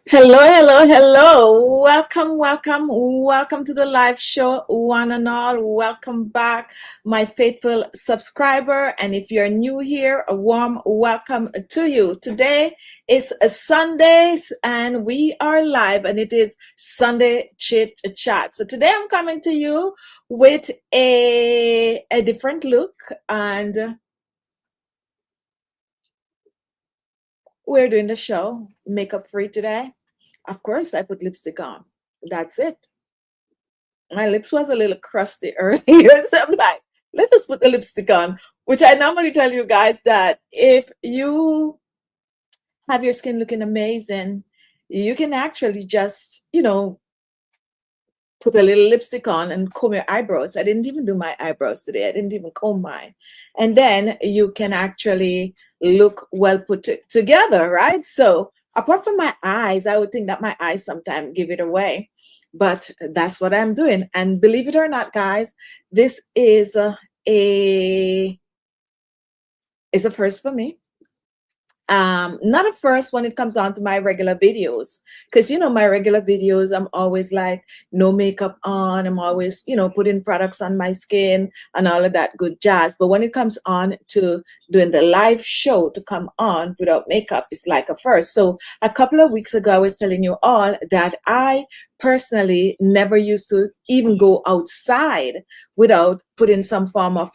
Hello, hello, hello. Welcome, welcome, welcome to the live show, one and all. Welcome back, my faithful subscriber. And if you're new here, a warm welcome to you. Today is a Sunday and we are live and it is Sunday Chit Chat. So today I'm coming to you with a different look and we're doing the show makeup free today. Of course, I put lipstick on. That's it. My lips was a little crusty earlier. So I'm like, let's just put the lipstick on, which I normally tell you guys that if you have your skin looking amazing, you can actually just, put a little lipstick on and comb your eyebrows. I didn't even do my eyebrows today. I didn't even comb mine. And then you can actually look well together, right? So apart from my eyes, I would think that my eyes sometimes give it away. But that's what I'm doing. And believe it or not, guys, this a is a first for me. Not at first when it comes on to my regular videos, because my regular videos, I'm always like no makeup on. I'm always putting products on my skin and all of that good jazz. But when it comes on to doing the live show, to come on without makeup, it's like a first. So a couple of weeks ago, I was telling you all that I personally never used to even go outside without putting some form of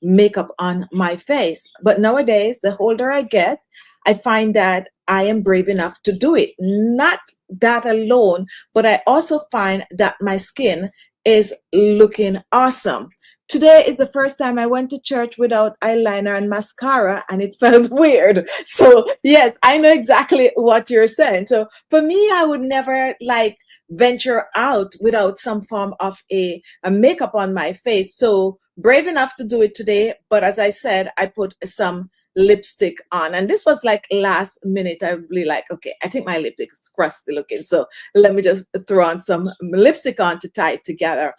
makeup on my face. But nowadays, the older I get, I find that I am brave enough to do it. Not that alone, but I also find that my skin is looking awesome. Today is the first time I went to church without eyeliner and mascara, and it felt weird. So, yes, I know exactly what you're saying. So, for me, I would never like venture out without some form of a makeup on my face. So, brave enough to do it today. But as I said, I put some lipstick on, and this was like last minute. I really like, okay, I think my lipstick is crusty looking, so let me just throw on some lipstick on to tie it together.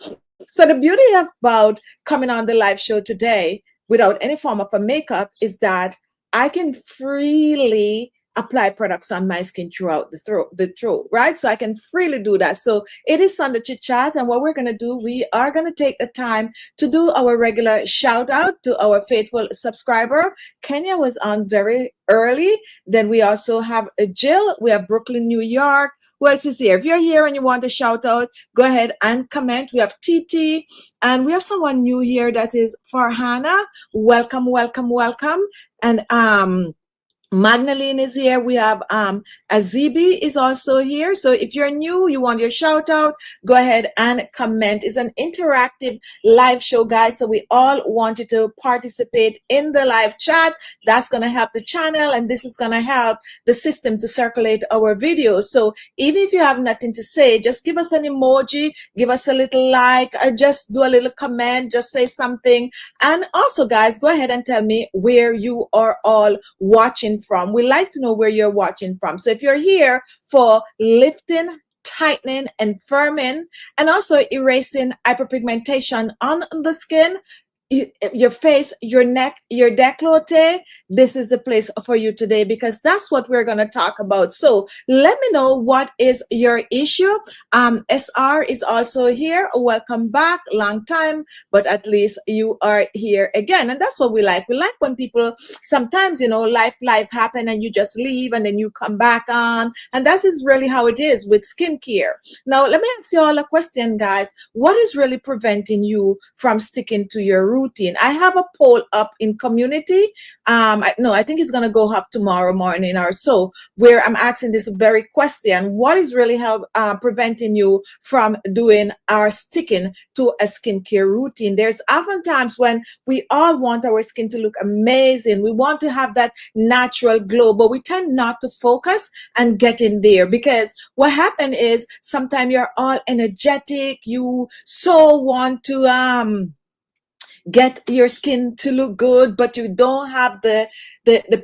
So the beauty about coming on the live show today without any form of a makeup is that I can freely apply products on my skin throughout the throat, right? So I can freely do that. So it is Sunday Chit Chat, and what we're going to do, we are going to take the time to do our regular shout out to our faithful subscriber. Kenya was on very early. Then we also have Jill. We have Brooklyn, New York. Who else is here? If you're here and you want to shout out, go ahead and comment. We have TT, and we have someone new here, that is Farhana. Welcome, welcome, welcome. And Magdalene is here. We have Azibi is also here. So if you're new, you want your shout out, go ahead and comment. It's an interactive live show, guys. So we all want you to participate in the live chat. That's going to help the channel, and this is going to help the system to circulate our videos. So even if you have nothing to say, just give us an emoji, give us a little like, or just do a little comment, just say something. And also, guys, go ahead and tell me where you are all watching from. We like to know where you're watching from. So if you're here for lifting, tightening, and firming, and also erasing hyperpigmentation on the skin, your face, your neck, your décolleté, this is the place for you today, because that's what we're going to talk about. So let me know what is your issue. SR is also here. Welcome back. Long time, but at least you are here again. And that's what we like. We like when people sometimes, life happen and you just leave and then you come back on. And that is really how it is with skincare. Now, let me ask you all a question, guys. What is really preventing you from sticking to your routine? I have a poll up in community. I think it's going to go up tomorrow morning or so, where I'm asking this very question: what is really preventing you from doing or sticking to a skincare routine? There's oftentimes when we all want our skin to look amazing, we want to have that natural glow, but we tend not to focus and get in there, because what happened is sometimes you're all energetic, you so want to get your skin to look good, but you don't have the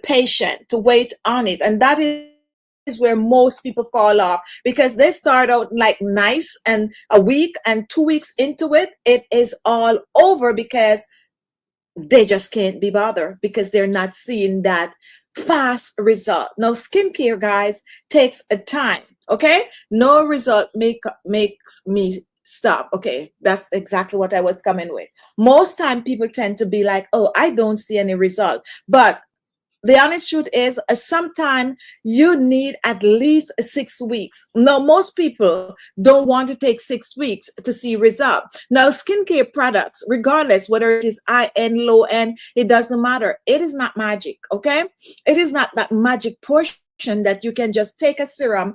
patience to wait on it. And that is where most people fall off, because they start out like nice, and a week and 2 weeks into it, it is all over, because they just can't be bothered, because they're not seeing that fast result. Now, skincare, guys, takes a time. Okay, no result makes me stop. Okay, that's exactly what I was coming with. Most time people tend to be like, oh, I don't see any result. But the honest truth is, sometimes you need at least 6 weeks. Now, most people don't want to take 6 weeks to see result. Now, skincare products, regardless whether it is high end, low end, it doesn't matter. It is not magic. Okay, it is not that magic portion that you can just take a serum,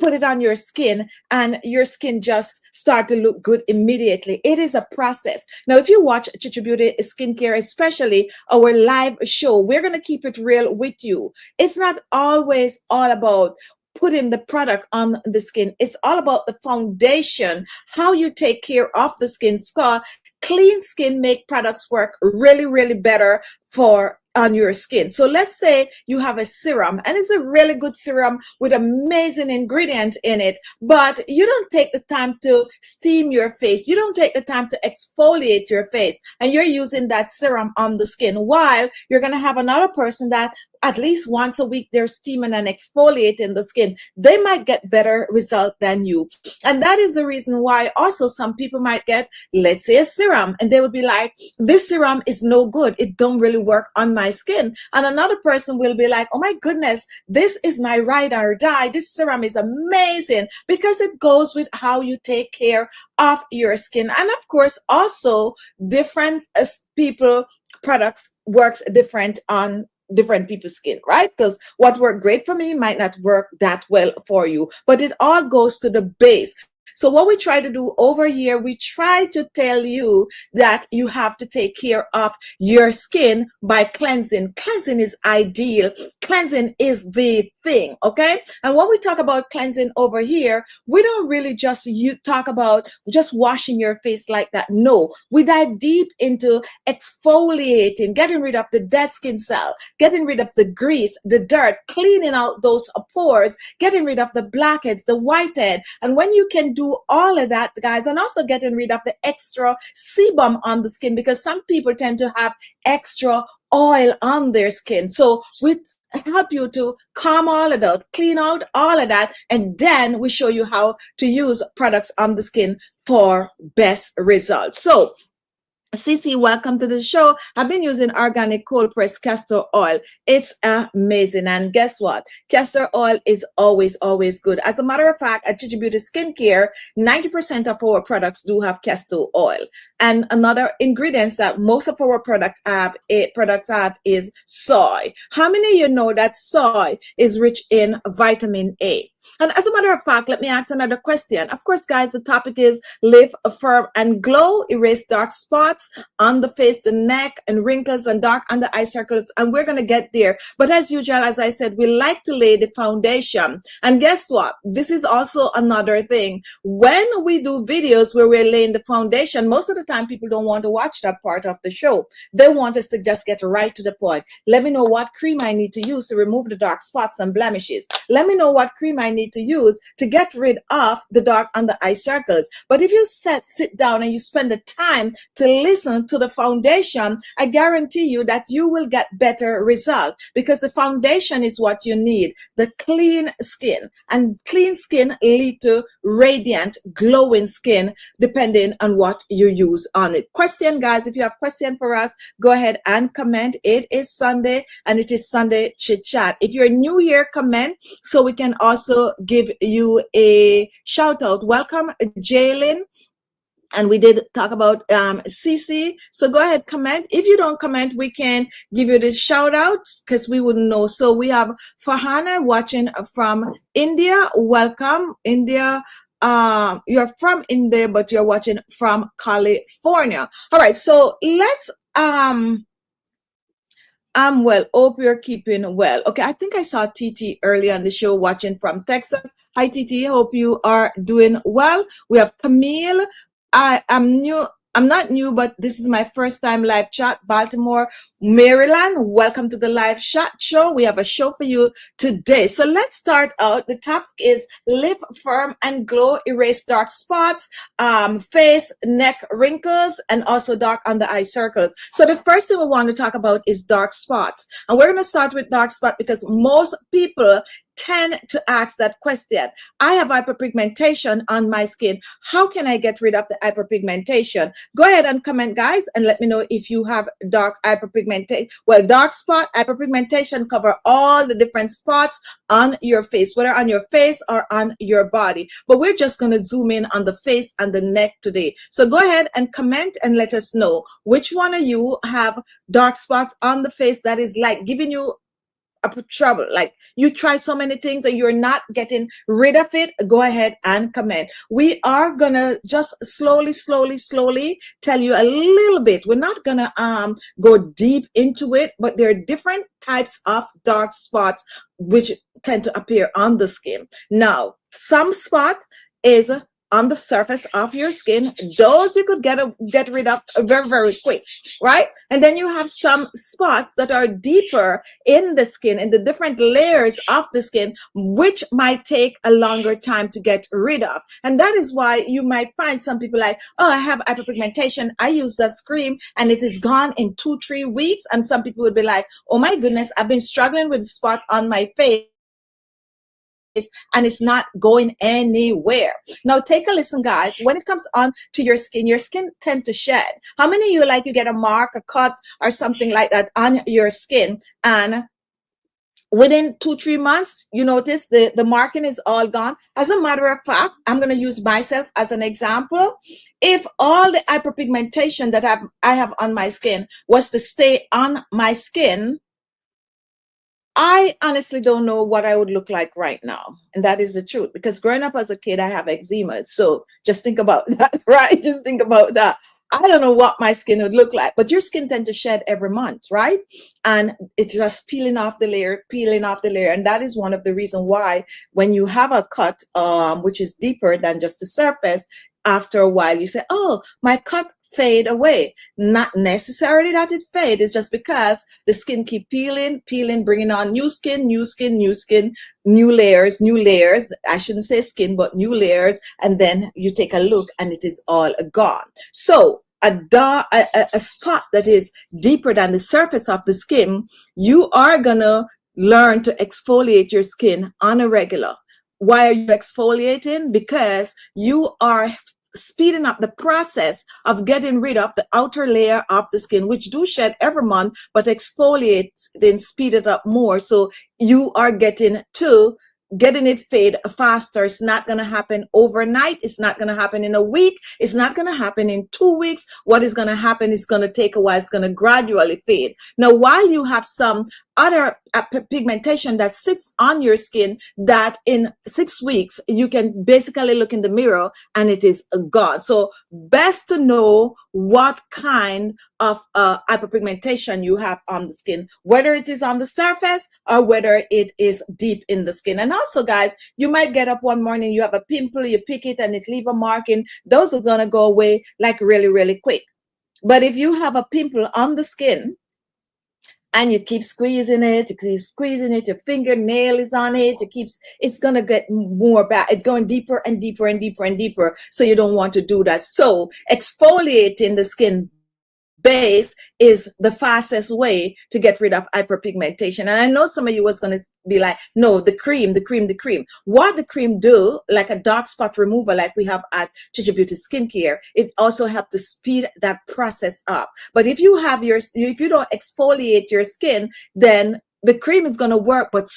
put it on your skin, and your skin just start to look good immediately. It is a process. Now, if you watch Chichi Beauty Skincare, especially our live show, we're going to keep it real with you. It's not always all about putting the product on the skin. It's all about the foundation, how you take care of the skin. So clean skin make products work really, really better for on your skin. So let's say you have a serum, and it's a really good serum with amazing ingredients in it, but you don't take the time to steam your face. You don't take the time to exfoliate your face, and you're using that serum on the skin, while you're going to have another person that at least once a week they're steaming and exfoliating the skin. They might get better result than you. And that is the reason why also some people might get, let's say, a serum, and they would be like, this serum is no good. It don't really work on my skin. And another person will be like, oh my goodness, this is my ride or die. This serum is amazing, because it goes with how you take care of your skin. And of course, also different people products works different on different people's skin, right? Because what worked great for me might not work that well for you, but it all goes to the base. So what we try to do over here, we try to tell you that you have to take care of your skin by cleansing. Cleansing is ideal. Cleansing is the thing, okay? And when we talk about cleansing over here, we don't really just talk about just washing your face like that. No, we dive deep into exfoliating, getting rid of the dead skin cell, getting rid of the grease, the dirt, cleaning out those pores, getting rid of the blackheads, the whitehead. And when you can do all of that, guys, and also getting rid of the extra sebum on the skin, because some people tend to have extra oil on their skin. So we help you to calm all of that, clean out all of that, and then we show you how to use products on the skin for best results. So Cece, welcome to the show. I've been using organic cold pressed castor oil. It's amazing. And guess what? Castor oil is always, always good. As a matter of fact, at Chichi Beauty Skincare, 90% of our products do have castor oil. And another ingredients that most of our products have is soy. How many of you know that soy is rich in vitamin A? And as a matter of fact, let me ask another question. Of course, guys, the topic is live firm and glow, erase dark spots on the face, the neck, and wrinkles and dark under eye circles. And we're going to get there. But as usual, as I said, we like to lay the foundation. And guess what? This is also another thing. When we do videos where we're laying the foundation, most of the time people don't want to watch that part of the show. They want us to just get right to the point. Let me know what cream I need to use to remove the dark spots and blemishes. Let me know what cream I need to use to get rid of the dark under eye circles. But if you sit down and you spend the time to listen to the foundation, I guarantee you that you will get better result, because the foundation is what you need. The clean skin, and clean skin lead to radiant, glowing skin, depending on what you use on it. Question, guys, if you have question for us, go ahead and comment. It is Sunday, and it is Sunday Chit Chat. If you're new here, comment so we can also give you a shout out. Welcome, Jalen. And we did talk about CC. So go ahead, comment. If you don't comment, we can give you the shout outs because we wouldn't know. So we have Farhana watching from India. Welcome, India. You're from India, but you're watching from California. All right. So let's I'm well. Hope you're keeping well. Okay, I think I saw TT earlier on the show watching from Texas. Hi, TT. Hope you are doing well. We have Camille. I'm new. I'm not new, but this is my first time live chat. Baltimore, Maryland. Welcome to the live chat show. We have a show for you today. So let's start out. The topic is live firm and glow, erase dark spots, face, neck wrinkles, and also dark under eye circles. So the first thing we want to talk about is dark spots. And we're going to start with dark spot because most people tend to ask that question. I have hyperpigmentation on my skin. How can I get rid of the hyperpigmentation? Go ahead and comment, guys, and let me know if you have dark hyperpigmentation. Well, dark spot hyperpigmentation cover all the different spots on your face, whether on your face or on your body. But we're just going to zoom in on the face and the neck today. So go ahead and comment and let us know which one of you have dark spots on the face that is like giving you trouble, like you try so many things and you're not getting rid of it. Go ahead and comment. We are gonna just slowly tell you a little bit. We're not gonna go deep into it, but there are different types of dark spots which tend to appear on the skin. Now, some spot is on the surface of your skin. Those you could get rid of very quick, right? And then you have some spots that are deeper in the skin, in the different layers of the skin, which might take a longer time to get rid of. And that is why you might find some people like, oh, I have hyperpigmentation, I use this cream and it is gone in 2-3 weeks. And some people would be like, oh my goodness, I've been struggling with the spot on my face and it's not going anywhere. Now take a listen, guys. When it comes on to your skin tend to shed. How many of you, like, you get a mark, a cut or something like that on your skin, and within 2-3 months you notice the marking is all gone? As a matter of fact, I'm going to use myself as an example. If all the hyperpigmentation that I have on my skin was to stay on my skin, I honestly don't know what I would look like right now. And that is the truth, because growing up as a kid, I have eczema. So just think about that, right? Just think about that. I don't know what my skin would look like, but your skin tends to shed every month, right? And it's just peeling off the layer. And that is one of the reasons why when you have a cut, which is deeper than just the surface, after a while you say, oh, my cut fade away. Not necessarily that it fade. It's just because the skin keep peeling, bringing on new skin, new layers. I shouldn't say skin, but new layers. And then you take a look and it is all gone. So a spot that is deeper than the surface of the skin, you are gonna learn to exfoliate your skin on a regular. Why are you exfoliating? Because you are speeding up the process of getting rid of the outer layer of the skin, which do shed every month, but exfoliate, then speed it up more. So you are getting it fade faster. It's not going to happen overnight. It's not going to happen in a week. It's not going to happen in 2 weeks. What is going to happen is going to take a while. It's going to gradually fade. Now, while you have some other pigmentation that sits on your skin that in 6 weeks, you can basically look in the mirror and it is gone. So best to know what kind of hyperpigmentation you have on the skin, whether it is on the surface or whether it is deep in the skin. And also, guys, you might get up one morning, you have a pimple, you pick it and it leave a marking. Those are going to go away like really quick. But if you have a pimple on the skin, and you keep squeezing it, your fingernail is on it, it's going to get more bad. It's going deeper and deeper. So you don't want to do that. So exfoliating the skin base is the fastest way to get rid of hyperpigmentation. And I know some of you was going to be like, no, the cream. What the cream do, like a dark spot remover, like we have at Chicha Beauty Skincare, it also helps to speed that process up. But if you don't exfoliate your skin, then the cream is going to work, but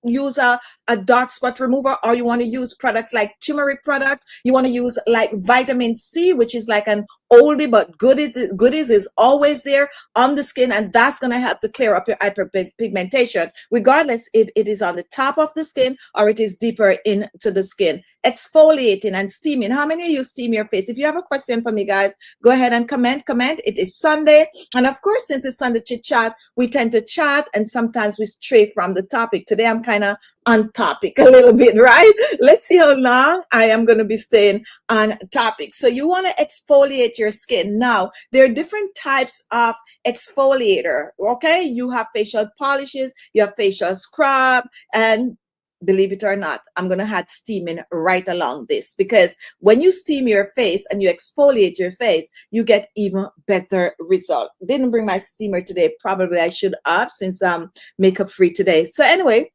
use a dark spot remover, or you want to use products like turmeric product, you want to use like vitamin C, which is like an oldie but goodies is always there on the skin, and that's going to help to clear up your hyperpigmentation, regardless if it is on the top of the skin or it is deeper into the skin. Exfoliating and steaming. How many of you steam your face? If you have a question for me, guys, go ahead and comment. It is Sunday, and of course, since it's Sunday chit chat, we tend to chat and sometimes we stray from the topic. Today I'm kind of on topic a little bit, right? Let's see how long I am going to be staying on topic. So you want to exfoliate your skin. Now, there are different types of exfoliator, okay? You have facial polishes, you have facial scrub, and believe it or not, I'm going to add steaming right along this, because when you steam your face and you exfoliate your face, you get even better result. Didn't bring my steamer today. Probably I should have, since I'm makeup free today. So anyway,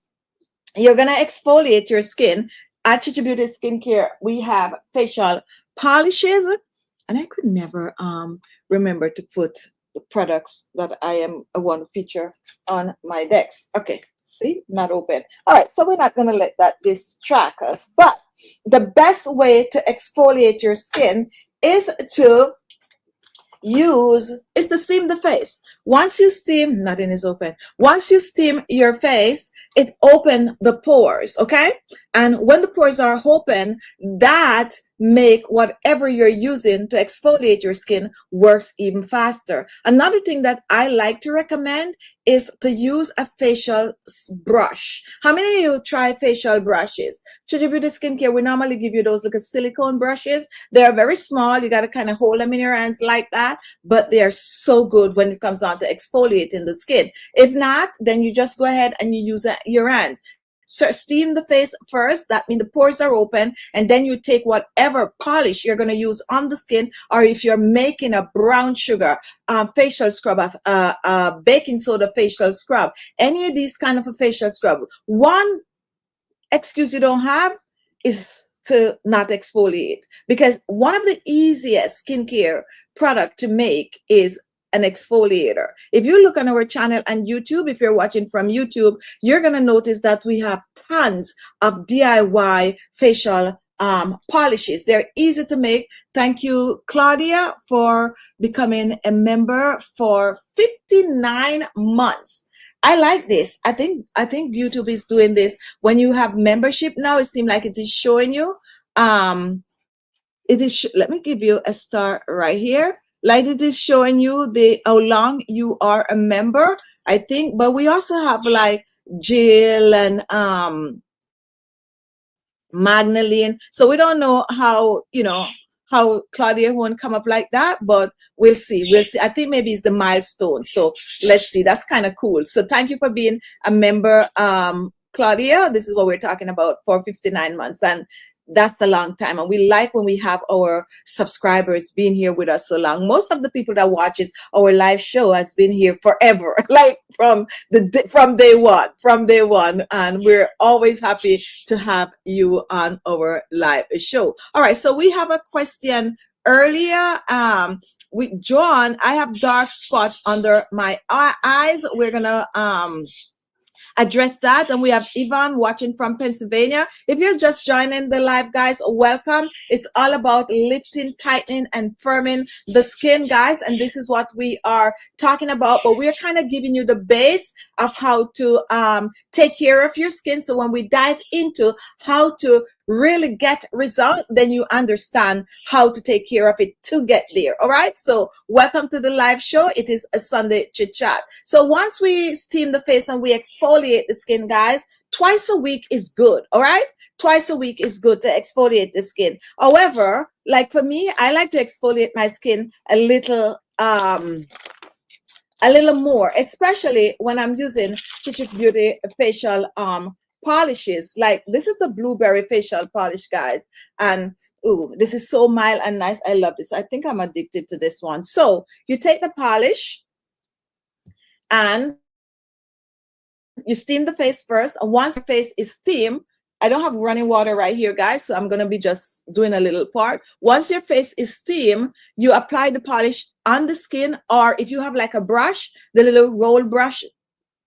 you're going to exfoliate your skin. At Chichi Beauty Skincare, we have facial polishes, and I could never remember to put the products that I want to feature on my decks. Okay, see, not open. All right, so we're not going to let that distract us. But the best way to exfoliate your skin is to steam the face. Once you steam, nothing is open. Once you steam your face, it open the pores, okay? And when the pores are open, that make whatever you're using to exfoliate your skin works even faster. Another thing that I like to recommend is to use a facial brush. How many of you try facial brushes? Chichi Beauty Skincare, we normally give you those little silicone brushes. They are very small. You got to kind of hold them in your hands like that, but they are so good when it comes on to exfoliating the skin. If not, then you just go ahead and you use your hands. So steam the face first. That means the pores are open, and then you take whatever polish you're going to use on the skin, or if you're making a brown sugar facial scrub, baking soda facial scrub, any of these kind of a facial scrub. One excuse you don't have is to not exfoliate, because one of the easiest skincare product to make is an exfoliator. If you look on our channel on YouTube, if you're watching from YouTube, you're going to notice that we have tons of DIY facial polishes. They're easy to make. Thank you, Claudia, for becoming a member for 59 months. I like this. I think YouTube is doing this. When you have membership now, it seems like it is showing you. Let me give you a star right here. Like, it is showing you how long you are a member, I think. But we also have like Jill and Magdalene. So we don't know how Claudia won't come up like that, but we'll see. I think maybe it's the milestone. So let's see. That's kind of cool. So thank you for being a member, Claudia. This is what we're talking about for 59 months. And that's the long time. And we like when we have our subscribers being here with us so long. Most of the people that watches our live show has been here forever, like from day one. And we're always happy to have you on our live show. All right. So we have a question earlier. John, I have dark spot under my eyes. We're gonna address that. And we have Yvonne watching from Pennsylvania. If you're just joining the live, guys, welcome. It's all about lifting, tightening, and firming the skin, guys. And this is what we are talking about. But we're kind of giving you the base of how to take care of your skin. So when we dive into how to really get result, then you understand how to take care of it to get there. All right. So welcome to the live show. It is a Sunday chit chat. So once we steam the face and we exfoliate the skin, guys, twice a week is good. All right. Twice a week is good to exfoliate the skin. However, like for me, I like to exfoliate my skin a little more, especially when I'm using Chichi Beauty facial polishes. Like this is the blueberry facial polish, guys, and ooh, this is so mild and nice. I love this. I think I'm addicted to this one. So you take the polish and you steam the face first, and once your face is steamed, I don't have running water right here, guys, so I'm going to be just doing a little part. Once your face is steamed, you apply the polish on the skin, or if you have like a brush, the little roll brush,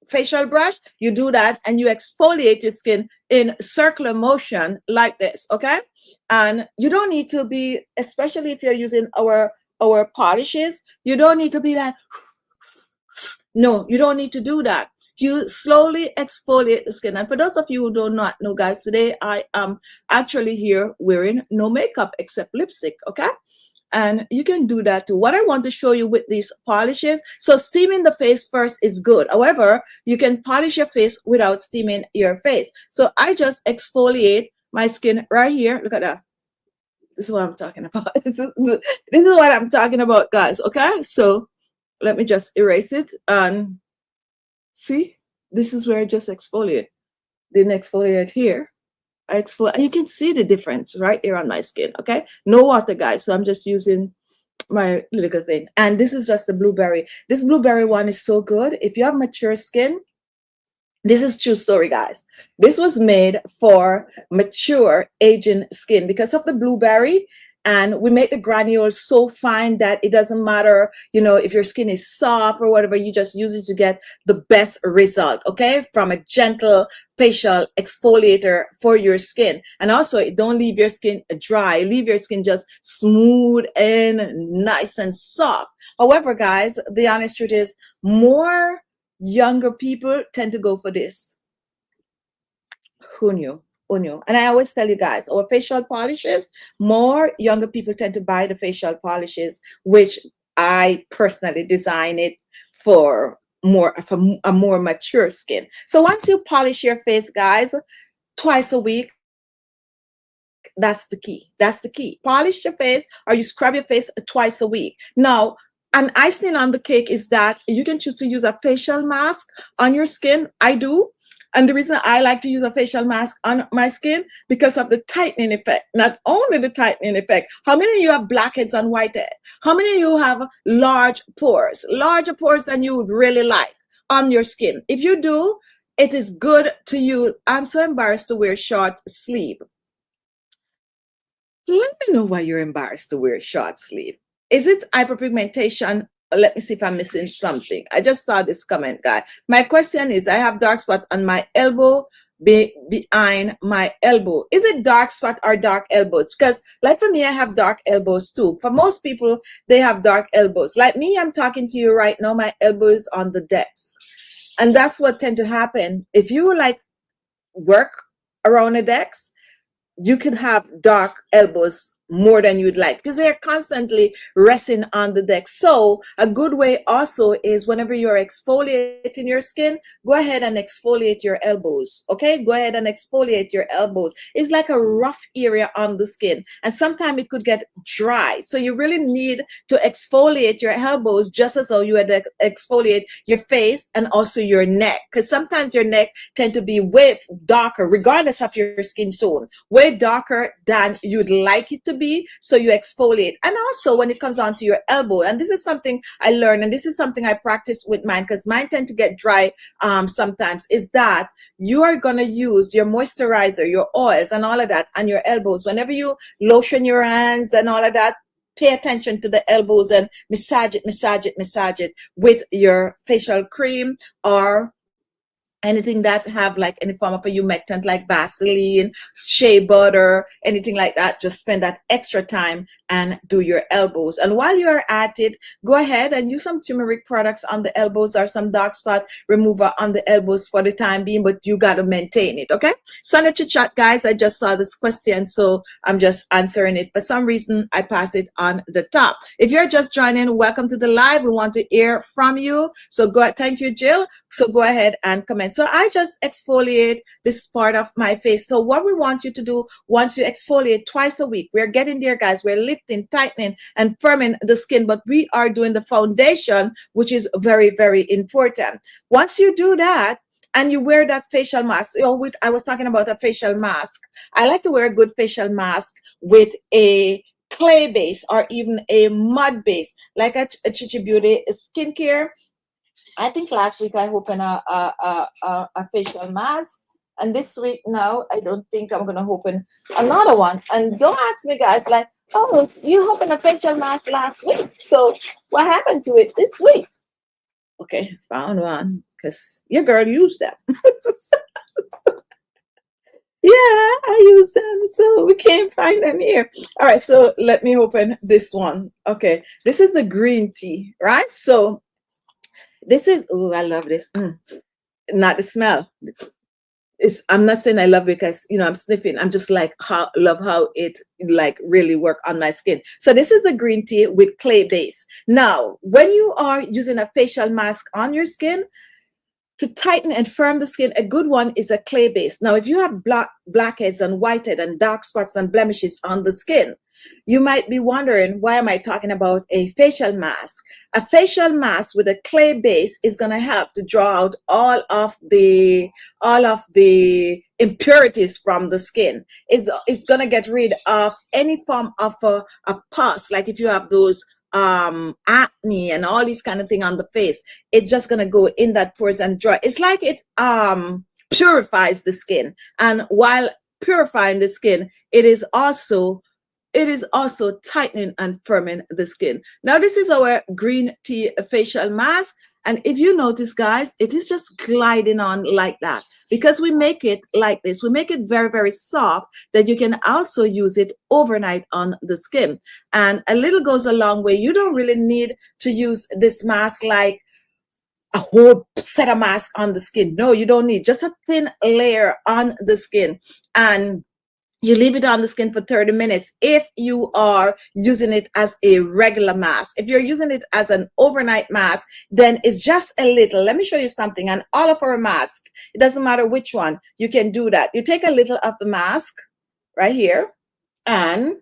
facial brush, you do that and you exfoliate your skin in circular motion like this, okay? And you don't need to be, especially if you're using our polishes, you don't need to be like, no, you don't need to do that. You slowly exfoliate the skin. And for those of you who do not know, guys, today I am actually here wearing no makeup except lipstick, okay? And you can do that too. What I want to show you with these polishes, so steaming the face first is good. However, you can polish your face without steaming your face. So I just exfoliate my skin right here. Look at that. This is what I'm talking about. This is what I'm talking about, guys. Okay, so let me just erase it and see. This is where I just exfoliate. Didn't exfoliate here. I exfoliate. You can see the difference right here on my skin. Okay, no water, guys. So I'm just using my little thing. And this is just the blueberry. This blueberry one is so good. If you have mature skin, this is true story, guys. This was made for mature aging skin because of the blueberry. And we make the granules so fine that it doesn't matter, if your skin is soft or whatever, you just use it to get the best result, okay? From a gentle facial exfoliator for your skin. And also, it don't leave your skin dry. Leave your skin just smooth and nice and soft. However, guys, the honest truth is more younger people tend to go for this. Who knew? Who knew? And I always tell you guys, our facial polishes, more younger people tend to buy the facial polishes, which I personally design it for a more mature skin. So once you polish your face, guys, twice a week, that's the key. That's the key. Polish your face or you scrub your face twice a week. Now, an icing on the cake is that you can choose to use a facial mask on your skin. I do. And the reason I like to use a facial mask on my skin because of the tightening effect. Not only the tightening effect. How many of you have blackheads and whitehead? How many of you have large pores? Larger pores than you would really like on your skin. If you do, it is good to use. I'm so embarrassed to wear short sleeve. Let me know why you're embarrassed to wear short sleeve. Is it hyperpigmentation? Let me see if I'm missing something. I just saw this comment, guy. My question is, I have dark spot on my elbow, behind my elbow. Is it dark spot or dark elbows? Because like for me, I have dark elbows too. For most people, they have dark elbows. Like me, I'm talking to you right now, my elbow is on the desk. And that's what tend to happen. If you like work around a desk, you can have dark elbows more than you'd like because they're constantly resting on the deck. So a good way also is whenever you're exfoliating your skin, go ahead and exfoliate your elbows. Okay, go ahead and exfoliate your elbows. It's like a rough area on the skin, and sometimes it could get dry. So you really need to exfoliate your elbows just as though you had to exfoliate your face and also your neck, because sometimes your neck tend to be way darker, regardless of your skin tone, way darker than you'd like it to be. So you exfoliate. And also when it comes on to your elbow, and this is something I learned, and this is something I practice with mine because mine tend to get dry sometimes, is that you are going to use your moisturizer, your oils and all of that on your elbows. Whenever you lotion your hands and all of that, pay attention to the elbows and massage it with your facial cream or anything that have like any form of a humectant like Vaseline, shea butter, anything like that. Just spend that extra time and do your elbows. And while you're at it, go ahead and use some turmeric products on the elbows or some dark spot remover on the elbows for the time being, but you got to maintain it, okay? So on the chit chat, guys, I just saw this question, so I'm just answering it. For some reason, I pass it on the top. If you're just joining, welcome to the live. We want to hear from you. So thank you, Jill. So go ahead and comment. So I just exfoliate this part of my face. So what we want you to do once you exfoliate twice a week, we're getting there, guys. We're lifting, tightening, and firming the skin, but we are doing the foundation, which is very, very important. Once you do that, and you wear that facial mask. I was talking about a facial mask. I like to wear a good facial mask with a clay base or even a mud base, like a Chichi Beauty skincare. I think last week I opened a facial mask, and this week now I don't think I'm gonna open another one. And don't ask me, guys, like, oh, you opened a facial mask last week, so what happened to it this week? Okay, found one because your girl used them. Yeah, I use them, so we can't find them here. All right, so let me open this one. Okay, this is the green tea, right? So this is, oh, I love this. Not the smell. I'm not saying I love it because, I'm sniffing. I'm just like, love how it like really work on my skin. So this is the green tea with clay base. Now, when you are using a facial mask on your skin, to tighten and firm the skin, a good one is a clay base. Now, if you have blackheads and whitehead and dark spots and blemishes on the skin, You might be wondering, why am I talking about a facial mask? A facial mask with a clay base is going to help to draw out all of the impurities from the skin. It's going to get rid of any form of a pus, like if you have those acne and all these kind of thing on the face. It's just going to go in that pores and dry. It's like it purifies the skin, and while purifying the skin, it is also tightening and firming the skin. Now, this is our green tea facial mask. And if you notice, guys, it is just gliding on like that because we make it like this. We make it very, very soft that you can also use it overnight on the skin. And a little goes a long way. You don't really need to use this mask like a whole set of mask on the skin. No, you don't need just a thin layer on the skin. And you leave it on the skin for 30 minutes if you are using it as a regular mask. If you're using it as an overnight mask, then it's just a little. Let me show you something. And all of our mask, it doesn't matter which one, you can do that. You take a little of the mask right here and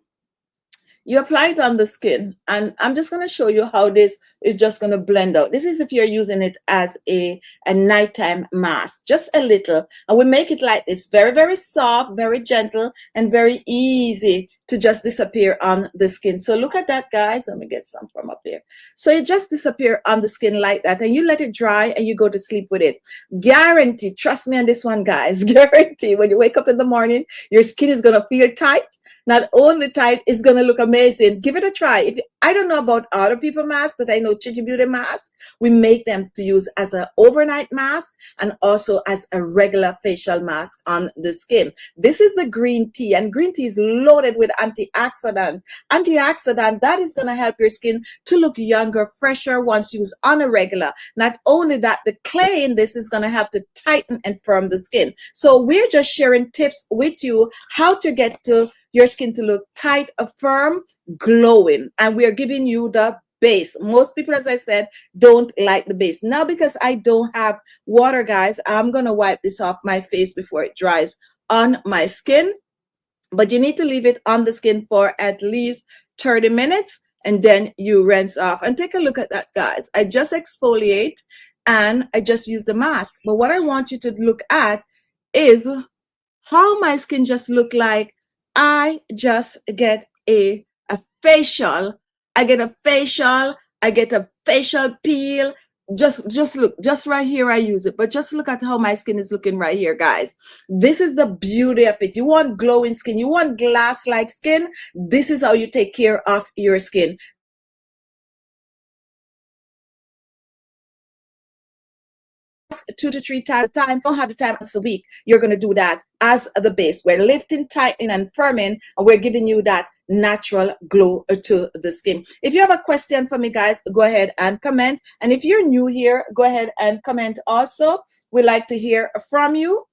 you apply it on the skin. And I'm just going to show you how this is just going to blend out. This is if you're using it as a nighttime mask, just a little. And we make it like this, very, very soft, very gentle, and very easy to just disappear on the skin. So look at that, guys. Let me get some from up here. So it just disappear on the skin like that, and you let it dry and you go to sleep with it. Guarantee, trust me on this one, guys, guarantee when you wake up in the morning, your skin is going to feel tight. Not only tight, it's going to look amazing. Give it a try. I don't know about other people masks, but I know Chichi Beauty masks, we make them to use as an overnight mask and also as a regular facial mask on the skin. This is the green tea, and green tea is loaded with antioxidant. Antioxidant, that is going to help your skin to look younger, fresher once used on a regular. Not only that, the clay in this is going to help to tighten and firm the skin. So we're just sharing tips with you how to get to your skin to look tight, firm, glowing. And we are giving you the base. Most people, as I said, don't like the base. Now, because I don't have water, guys, I'm going to wipe this off my face before it dries on my skin. But you need to leave it on the skin for at least 30 minutes. And then you rinse off. And take a look at that, guys. I just exfoliate and I just use the mask. But what I want you to look at is how my skin just look like I just get a facial. I get a facial. I get a facial peel. Just look, just right here I use it, but just look at how my skin is looking right here, guys. This is the beauty of it. You want glowing skin. You want glass-like skin. This is how you take care of your skin. 2 to 3 times a time. Don't have the time once a week. You're going to do that as the base. We're lifting, tightening, and firming, and we're giving you that natural glow to the skin. If you have a question for me, guys, go ahead and comment. And if you're new here, go ahead and comment also. We'd like to hear from you.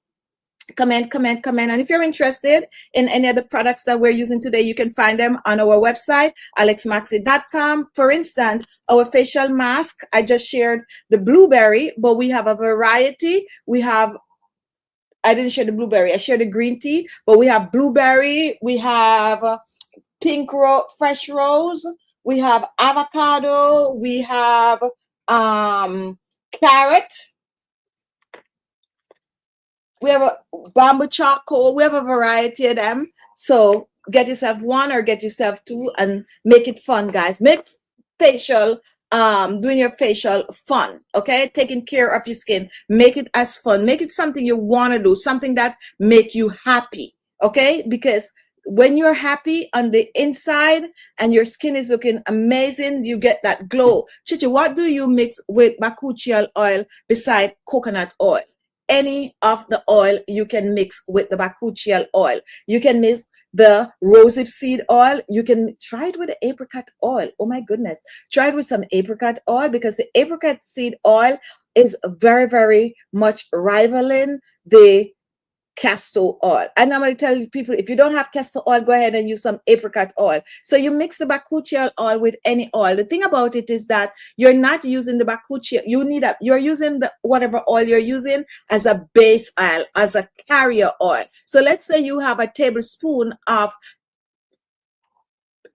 Comment. And if you're interested in any of the products that we're using today, you can find them on our website, alexmaxi.com. For instance, our facial mask, I just shared the blueberry, but we have a variety. I didn't share the blueberry, I shared the green tea, but we have blueberry, we have fresh rose, we have avocado, we have carrot, we have a bamboo charcoal. We have a variety of them. So get yourself one or get yourself two and make it fun, guys. Make facial, doing your facial fun, okay? Taking care of your skin. Make it as fun. Make it something you want to do, something that make you happy, okay? Because when you're happy on the inside and your skin is looking amazing, you get that glow. Chichi, what do you mix with bakuchial oil beside coconut oil? Any of the oil you can mix with the bakuchial oil. You can mix the rosehip seed oil. You can try it with the apricot oil. Oh my goodness. Try it with some apricot oil because the apricot seed oil is very, very much rivaling the castor oil. And I'm going to tell people, if you don't have castor oil, go ahead and use some apricot oil. So you mix the bakuchial oil with any oil. The thing about it is that you're not using the bakuchial. You're using the whatever oil you're using as a base oil, as a carrier oil. So let's say you have a tablespoon of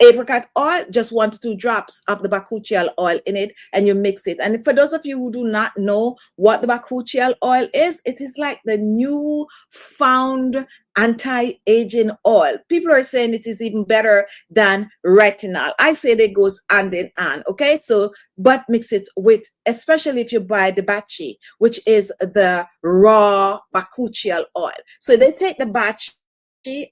apricot oil, just 1 to 2 drops of the bakuchiol oil in it, and you mix it. And for those of you who do not know what the bakuchiol oil is, it is like the new found anti-aging oil. People are saying it is even better than retinol. I say they goes hand in hand. Okay, so but mix it with, especially if you buy the bachi, which is the raw bakuchiol oil. So they take the bachi,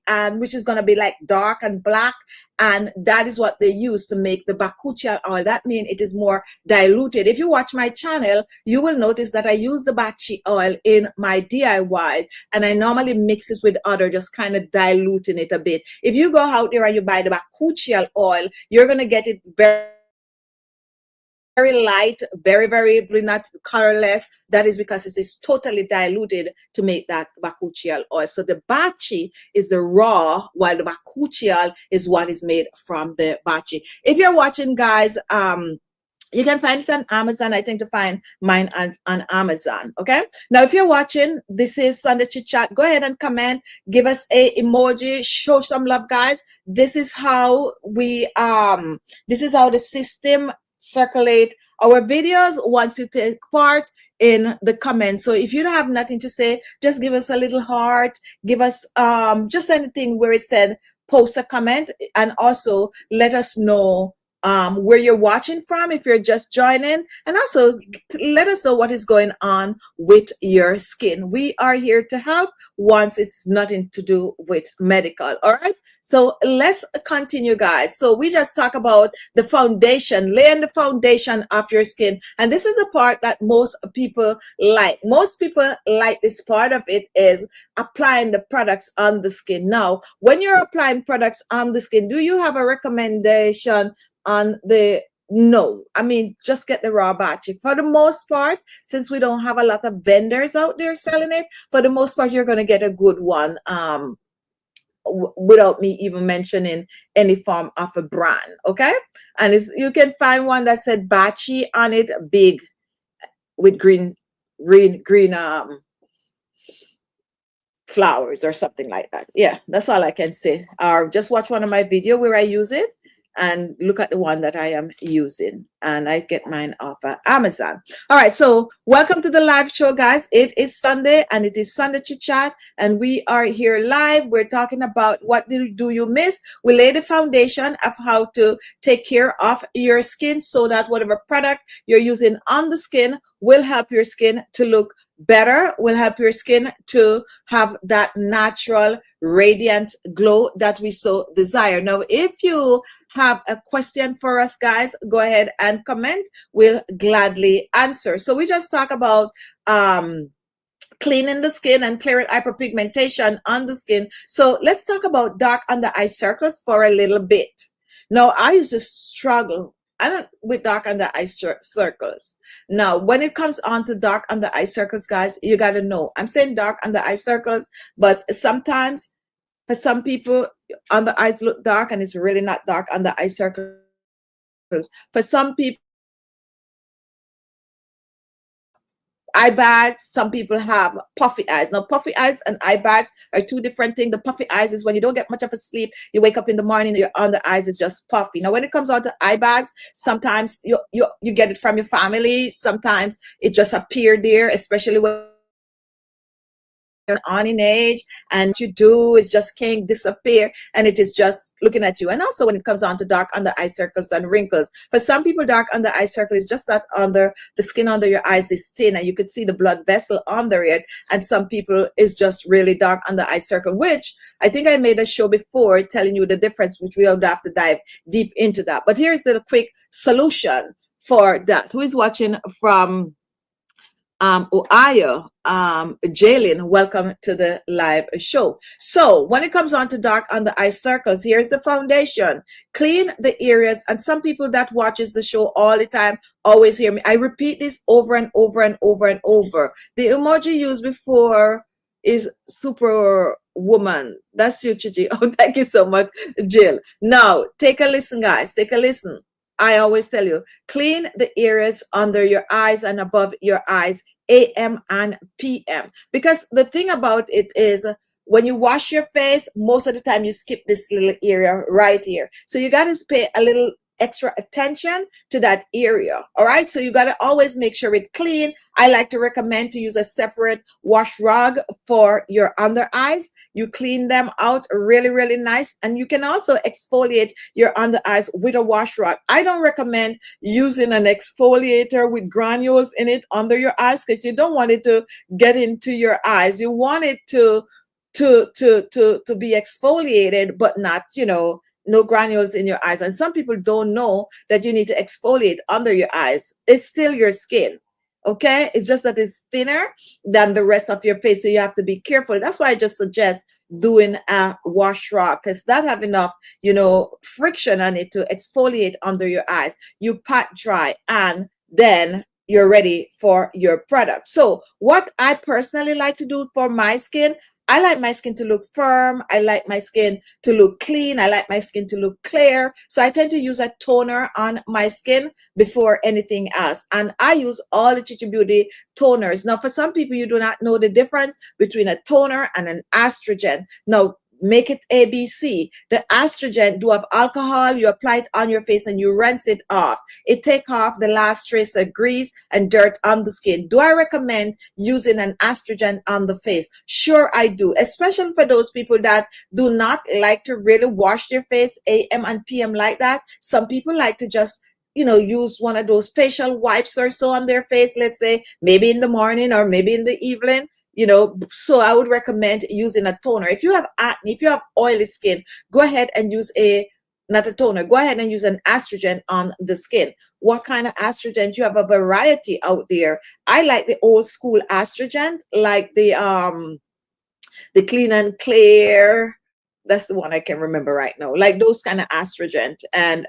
and which is going to be like dark and black, and that is what they use to make the bakuchiol oil. That means it is more diluted. If you watch my channel, you will notice that I use the bachi oil in my DIY, and I normally mix it with other, just kind of diluting it a bit. If you go out there and you buy the bakuchiol oil, you're going to get it very light, very not colorless. That is because it is totally diluted to make that bakuchiol oil. So the bachi is the raw, while the bakuchiol is what is made from the bachi. If you're watching, guys, you can find it on Amazon. I think to find mine on Amazon. Okay. Now, if you're watching, this is Sunday Chit Chat. Go ahead and comment. Give us a emoji. Show some love, guys. This is how we this is how the system circulate our videos once you take part in the comments. So if you don't have nothing to say, just give us a little heart. Give us just anything where it said post a comment, and also let us know where you're watching from if you're just joining, and also let us know what is going on with your skin. We are here to help once it's nothing to do with medical. All right, so let's continue, guys. So we just talk about the foundation, laying the foundation of your skin, and this is the part that most people like. Most people like this part of it, is applying the products on the skin. Now, when you're applying products on the skin, do you have a recommendation on the? No, I mean, just get the raw batch. For the most part, since we don't have a lot of vendors out there selling it, for the most part, you're going to get a good one without me even mentioning any form of a brand. Okay, and you can find one that said Bachi on it, big, with green flowers or something like that. Yeah, that's all I can say. Or just watch one of my video where I use it, and look at the one that I am using, and I get mine off of Amazon. All right, so welcome to the live show, guys. It is Sunday, and it is Sunday Chit Chat, and we are here live. We're talking about what do you miss. We lay the foundation of how to take care of your skin, so that whatever product you're using on the skin will help your skin to look better, will help your skin to have that natural radiant glow that we so desire. Now, if you have a question for us, guys, go ahead and comment. We'll gladly answer. So we just talk about cleaning the skin and clearing hyperpigmentation on the skin. So let's talk about dark under eye circles for a little bit. Now, I used to struggle with dark under eye circles. Now, when it comes on to dark under eye circles, guys, you got to know, I'm saying dark under eye circles, but sometimes for some people, under eyes look dark and it's really not dark under eye circles. For some people, eye bags, some people have puffy eyes. Now, puffy eyes and eye bags are two different things. The puffy eyes is when you don't get much of a sleep, you wake up in the morning, your under eyes is just puffy. Now, when it comes on to eye bags, sometimes you get it from your family. Sometimes it just appeared there, especially when on in age, and what you do is just can't disappear, and it is just looking at you. And also when it comes on to dark under eye circles and wrinkles, for some people, dark under eye circle is just that under the skin under your eyes is thin and you could see the blood vessel under it, and some people is just really dark under eye circle, which I think I made a show before telling you the difference, which we would have to dive deep into that. But here's the quick solution for that. Who is watching from Ohio? Jalen, welcome to the live show. So when it comes on to dark under eye circles, here's the foundation. Clean the areas, and some people that watches the show all the time always hear me. I repeat this over and over and over and over. The emoji used before is super woman. That's you, Chichi. Oh, thank you so much, Jill. Now take a listen, guys. Take a listen. I always tell you, clean the areas under your eyes and above your eyes, AM and PM. Because the thing about it is, when you wash your face, most of the time you skip this little area right here. So you got to pay a little extra attention to that area. All right. So you got to always make sure it's clean. I like to recommend to use a separate wash rag for your under eyes. You clean them out really, really nice. And you can also exfoliate your under eyes with a wash rag. I don't recommend using an exfoliator with granules in it under your eyes because you don't want it to get into your eyes. You want it to be exfoliated, but not, no granules in your eyes. And some people don't know that you need to exfoliate under your eyes. It's still your skin. Okay. It's just that it's thinner than the rest of your face. So you have to be careful. That's why I just suggest doing a wash rag, because that have enough, friction on it to exfoliate under your eyes. You pat dry and then you're ready for your product. So what I personally like to do for my skin, I like my skin to look firm. I like my skin to look clean. I like my skin to look clear. So I tend to use a toner on my skin before anything else. And I use all the Chichi Beauty toners. Now, for some people, you do not know the difference between a toner and an astringent. Now, make it ABC. The astringent do have alcohol. You apply it on your face and you rinse it off. It take off the last trace of grease and dirt on the skin. Do I recommend using an astringent on the face? Sure, I do, especially for those people that do not like to really wash their face AM and PM like that. Some people like to just use one of those facial wipes or so on their face, let's say maybe in the morning or maybe in the evening. So I would recommend using a toner. If you have acne, if you have oily skin, go ahead and use not a toner, go ahead and use an astringent on the skin. What kind of astringent? You have a variety out there. I like the old school astringent, like the Clean and Clear. That's the one I can remember right now. Like those kind of astringent. And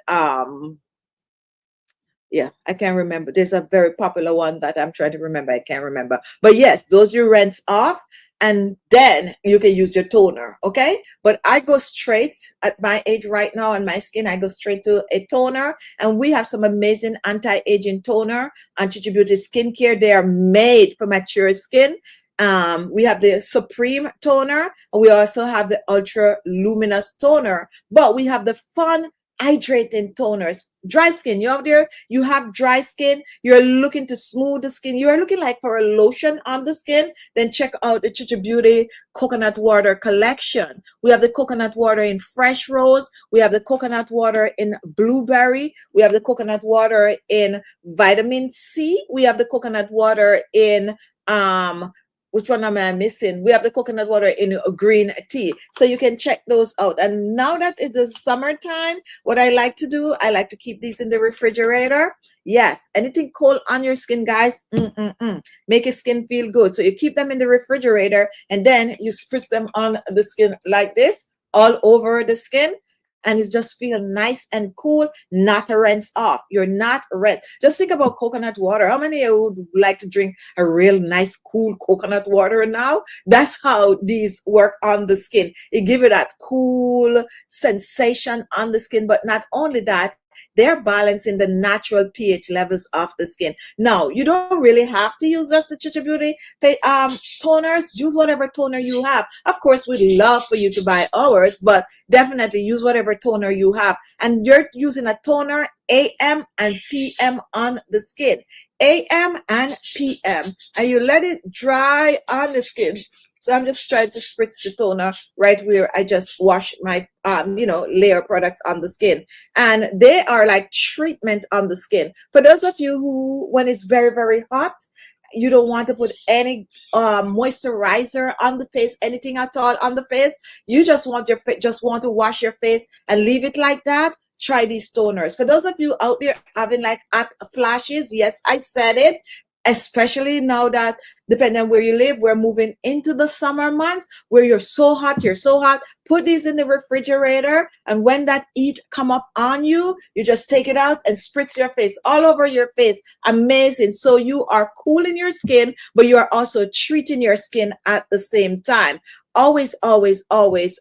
yeah, I can't remember. There's a very popular one that I'm trying to remember. I can't remember. But yes, those you rinse off and then you can use your toner. Okay. But I go straight at my age right now and my skin, I go straight to a toner. And we have some amazing anti-aging toner and Chichi Beauty skincare. They are made for mature skin. We have the Supreme toner, and we also have the Ultra Luminous toner, but we have the fun hydrating toners. Dry skin, you out there, you have dry skin, you're looking to smooth the skin, you're looking like for a lotion on the skin, then check out the Chichi Beauty coconut water collection. We have the coconut water in fresh rose, we have the coconut water in blueberry, we have the coconut water in vitamin C, we have the coconut water in which one am I missing? We have the coconut water in a green tea. So you can check those out. And now that it's the summertime, what I like to do, I like to keep these in the refrigerator. Yes, anything cold on your skin, guys, make your skin feel good. So you keep them in the refrigerator and then you spritz them on the skin like this, all over the skin. And it's just feel nice and cool, not a rinse off. You're not rinse. Just think about coconut water. How many of you would like to drink a real nice, cool coconut water now? That's how these work on the skin. It gives it that cool sensation on the skin. But not only that, they're balancing the natural pH levels of the skin. Now, you don't really have to use just the Chichi Beauty toners. Use whatever toner you have. Of course, we'd love for you to buy ours, but definitely use whatever toner you have. And you're using a toner AM and PM on the skin. AM and PM. And you let it dry on the skin. So I'm just trying to spritz the toner right where I just wash my, layer products on the skin. And they are like treatment on the skin. For those of you who, when it's very, very hot, you don't want to put any moisturizer on the face, anything at all on the face. You just want to wash your face and leave it like that. Try these toners. For those of you out there having like hot flashes, yes, I said it. Especially now that, depending on where you live, we're moving into the summer months where you're so hot. Put these in the refrigerator, and when that heat come up on you, you just take it out and spritz your face, all over your face. Amazing. So you are cooling your skin, but you are also treating your skin at the same time. Always, always, always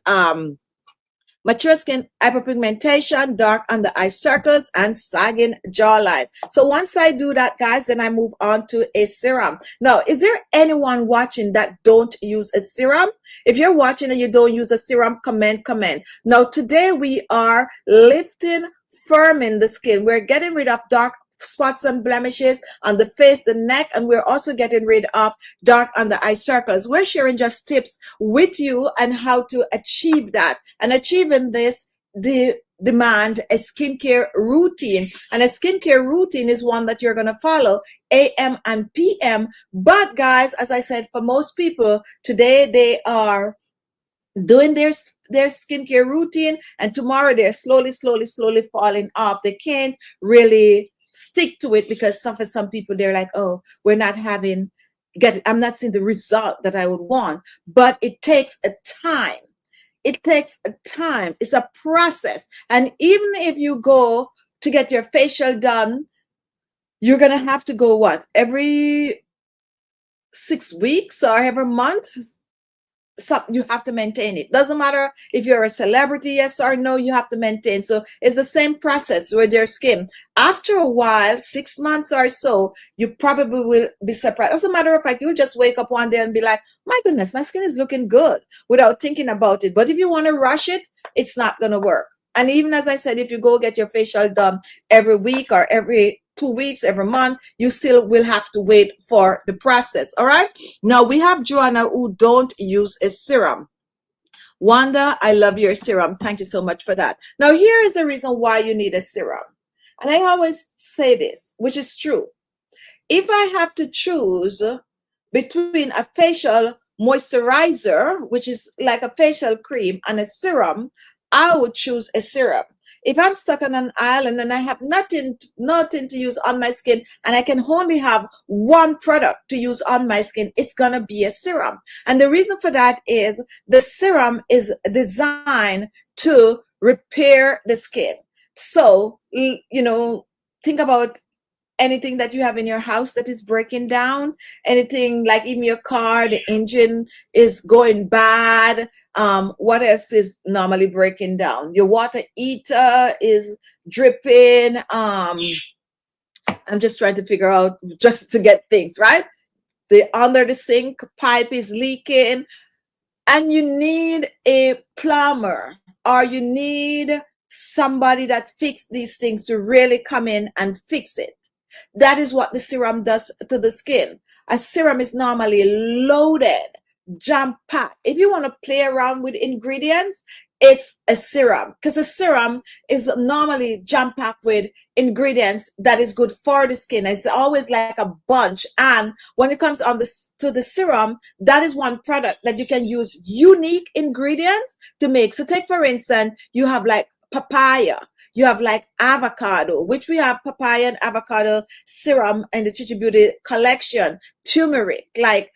Mature skin, hyperpigmentation, dark under eye circles, and sagging jawline. So once I do that, guys, then I move on to a serum. Now, is there anyone watching that don't use a serum? If you're watching and you don't use a serum, comment. Now, today we are lifting, firming the skin. We're getting rid of dark spots and blemishes on the face, the neck, and we're also getting rid of dark under eye circles. We're sharing just tips with you and how to achieve that. And achieving this, demand a skincare routine. And a skincare routine is one that you're going to follow AM and PM. But guys, as I said, for most people today, they are doing their skincare routine, and tomorrow they're slowly falling off. They can't really stick to it because for some people they're like, oh, I'm not seeing the result that I would want. But it takes a time. It's a process. And even if you go to get your facial done, you're gonna have to go every 6 weeks or every month. You have to maintain it. Doesn't matter if you're a celebrity, yes or no, you have to maintain. So it's the same process with your skin. After a while, 6 months or so, you probably will be surprised. As a matter of fact, you'll just wake up one day and be like, my goodness, my skin is looking good, without thinking about it. But if you want to rush it, it's not going to work. And even as I said, if you go get your facial done every week or every 2 weeks, every month, you still will have to wait for the process. All right. Now we have Joanna who don't use a serum. Wanda, I love your serum. Thank you so much for that. Now here is the reason why you need a serum. And I always say this, which is true. If I have to choose between a facial moisturizer, which is like a facial cream, and a serum, I would choose a serum. If I'm stuck on an island and I have nothing to use on my skin, and I can only have one product to use on my skin, it's gonna be a serum. And the reason for that is the serum is designed to repair the skin. So, think about anything that you have in your house that is breaking down, anything like even your car, the engine is going bad. What else is normally breaking down? Your water heater is dripping. I'm just trying to figure out just to get things right. The under the sink pipe is leaking, and you need a plumber, or you need somebody that fixes these things to really come in and fix it. That is what the serum does to the skin. A serum is normally loaded, jam-packed. If you want to play around with ingredients, it's a serum, because a serum is normally jam-packed with ingredients that is good for the skin. It's always like a bunch. And when it comes to the serum, that is one product that you can use unique ingredients to make. So take, for instance, you have like papaya, you have like avocado, which we have papaya and avocado serum in the Chichi Beauty collection, turmeric, like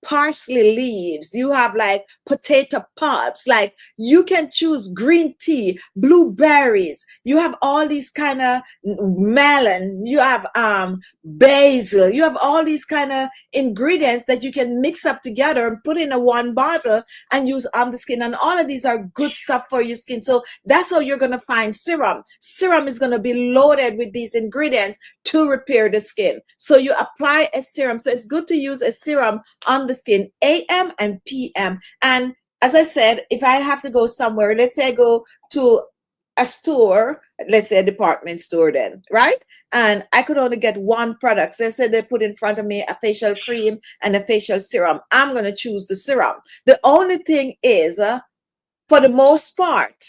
parsley leaves, you have like potato pulps, like you can choose green tea, blueberries, you have all these kind of melon, you have basil, you have all these kind of ingredients that you can mix up together and put in a one bottle and use on the skin. And all of these are good stuff for your skin. So that's how you're going to find serum. Serum is going to be loaded with these ingredients to repair the skin. So you apply a serum. So it's good to use a serum on the skin AM and PM. And as I said, if I have to go somewhere, let's say I go to a store, let's say a department store then, right? And I could only get one product. So they said they put in front of me a facial cream and a facial serum. I'm going to choose the serum. The only thing is, for the most part,